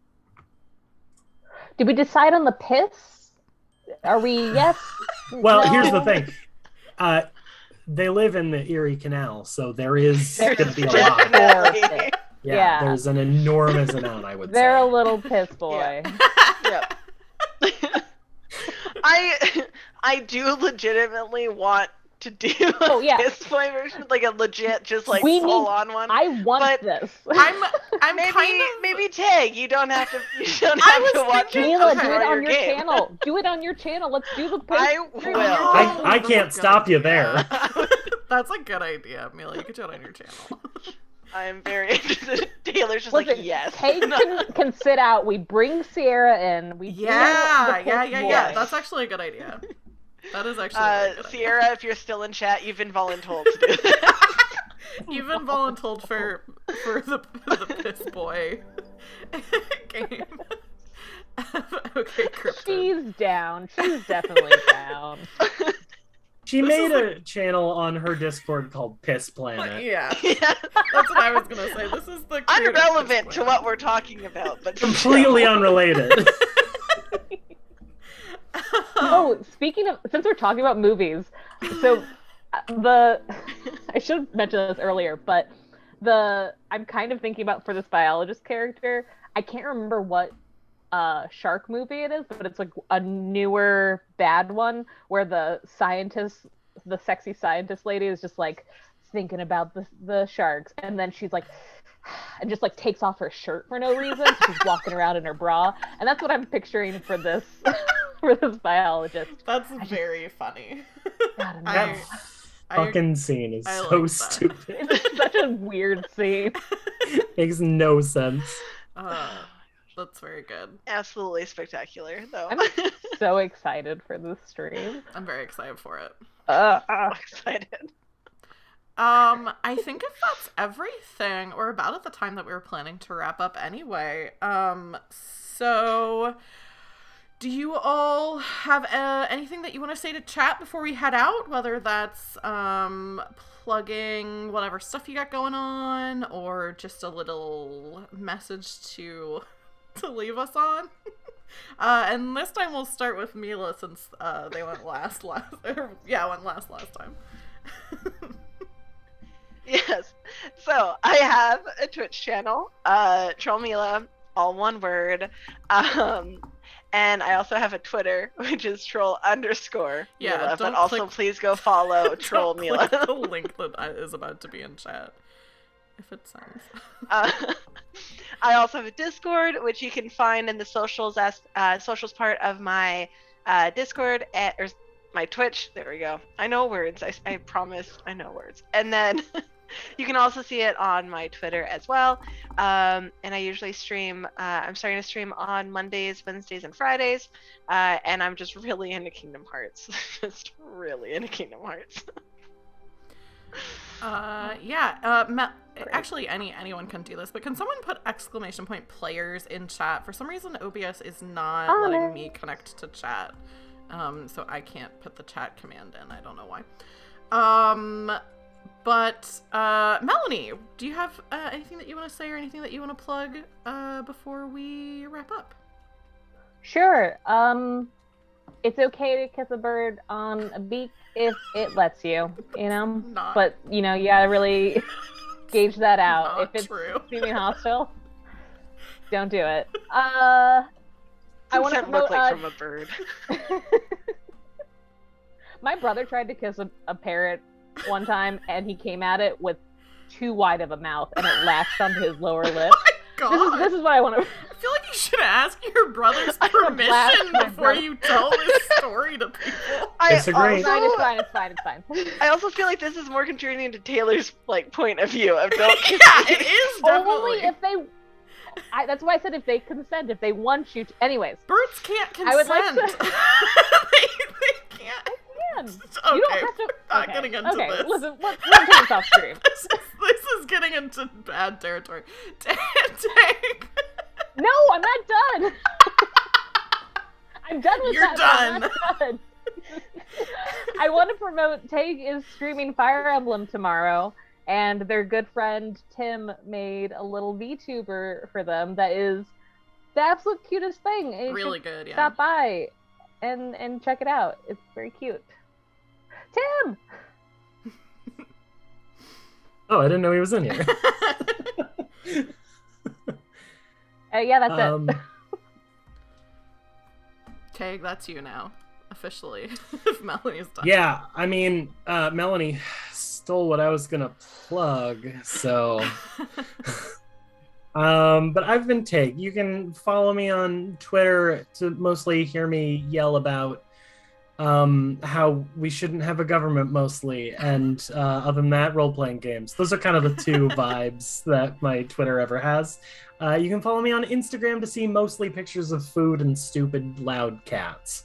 Did we decide on the piss? Are we yes? Well, no? Here's the thing. They live in the Erie Canal, so there is going to be a lot. Yeah, there's an enormous amount, I would say. They're a little piss boy. Yeah. I do legitimately want to do a piss boy version, like a legit, just like full on one. I want this. I'm maybe Tag. You don't have to. You don't have to watch it. Mila, do it on your channel. Do it on your channel. Let's do the piss. I will. I can't stop you there. That's a good idea, Mila. You can do it on your channel. I am very interested. Taylor's just like, yes. Kate can sit out. We bring Sierra in. Yeah. That's actually a good idea. That is actually a good Sierra, idea. if you're still in chat, you've been voluntold to do that. Even voluntold for the piss boy game. Okay, Cryptid. She's down. She's definitely down. She made a channel on her Discord called Piss Planet. Yeah, Yeah. that's what I was gonna say. This is the creator of Irrelevant Piss to Boy. what we're talking about, but Completely unrelated. Oh, speaking of, since we're talking about movies, so I should have mentioned this earlier, but I'm kind of thinking about for this biologist character, I can't remember what shark movie it is, but it's like a newer bad one where the sexy scientist lady is just like thinking about the sharks, and then she's like and just like takes off her shirt for no reason. She's walking around in her bra, and that's what I'm picturing for this for this biologist. That's very funny. God, That fucking scene is I so like that. stupid. it's such a weird scene. Makes no sense. That's very good. absolutely spectacular, though. I'm so excited for this stream. I'm very excited for it. I'm excited. I think if that's everything, we're about at the time that we were planning to wrap up anyway. So do you all have anything that you want to say to chat before we head out? Whether that's plugging whatever stuff you got going on, or just a little message to leave us on. And this time we'll start with Mila since they went last time. Yes. So I have a Twitch channel, Trollmila, all one word. And I also have a Twitter, which is troll_Mila. Yeah, But also please go follow Don't Trollmila. click the link that is about to be in chat. If it sounds. I also have a Discord, which you can find in the socials part of my Discord or my Twitch. There we go. I know words. I promise I know words. And then you can also see it on my Twitter as well. And I usually stream. I'm starting to stream on Mondays, Wednesdays, and Fridays. And I'm just really into Kingdom Hearts. Just really into Kingdom Hearts. Actually, anyone can do this, but can someone put !players in chat? For some reason, OBS is not letting me connect to chat, so I can't put the chat command in. I don't know why. But Melanie, do you have anything that you want to say or anything that you want to plug before we wrap up? Sure. It's okay to kiss a bird on a beak if it lets you, you know? But, you know, you gotta really gauge that out. If it's seeming hostile, don't do it. I want to look like from a bird. My brother tried to kiss a parrot one time, and he came at it with too wide of a mouth, and it latched onto his lower lip. God. This is what I want to. I feel like you should ask your brother's permission before you tell this story to people. It's fine. I also feel like this is more contributing to Taylor's point of view of don't kiss it is definitely. Only if they. That's why I said if they consent, if they want you to. Anyways, birds can't consent. I would like to. they can't. Okay, you don't have to. We're not getting into this. Listen, let's take this off stream. This is getting into bad territory. No, I'm not done. I'm done with You're that. done. I'm not done. I want to promote Tag is streaming Fire Emblem tomorrow, and their good friend Tim made a little VTuber for them that is the absolute cutest thing. And really good, yeah. Stop by and check it out. It's very cute. Tim! Oh, I didn't know he was in here. Yeah, that's it. Tag, that's you now, officially. If Melanie's done. Yeah, I mean, Melanie stole what I was gonna plug, so. But I've been Tag. You can follow me on Twitter to mostly hear me yell about how we shouldn't have a government mostly, and other than that, role-playing games. Those are kind of the two vibes that my Twitter ever has. You can follow me on Instagram to see mostly pictures of food and stupid loud cats.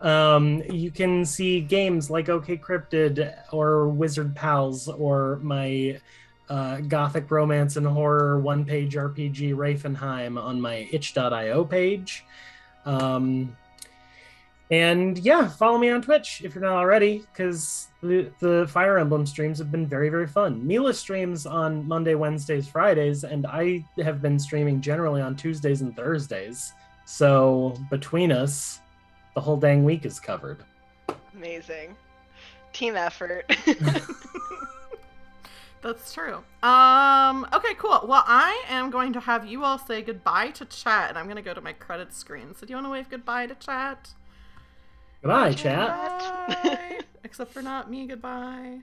You can see games like Okcryptid or Wizard Pals or my gothic romance and horror one-page RPG Rafenheim on my itch.io page. And yeah, follow me on Twitch if you're not already, because the Fire Emblem streams have been very, very fun. Mila streams on Monday, Wednesdays, Fridays, and I have been streaming generally on Tuesdays and Thursdays. So between us, the whole dang week is covered. Amazing. Team effort. That's true. Okay, cool. Well, I am going to have you all say goodbye to chat, and I'm going to go to my credits screen. So do you want to wave goodbye to chat? Goodbye, chat. Goodbye. Except for not me, goodbye.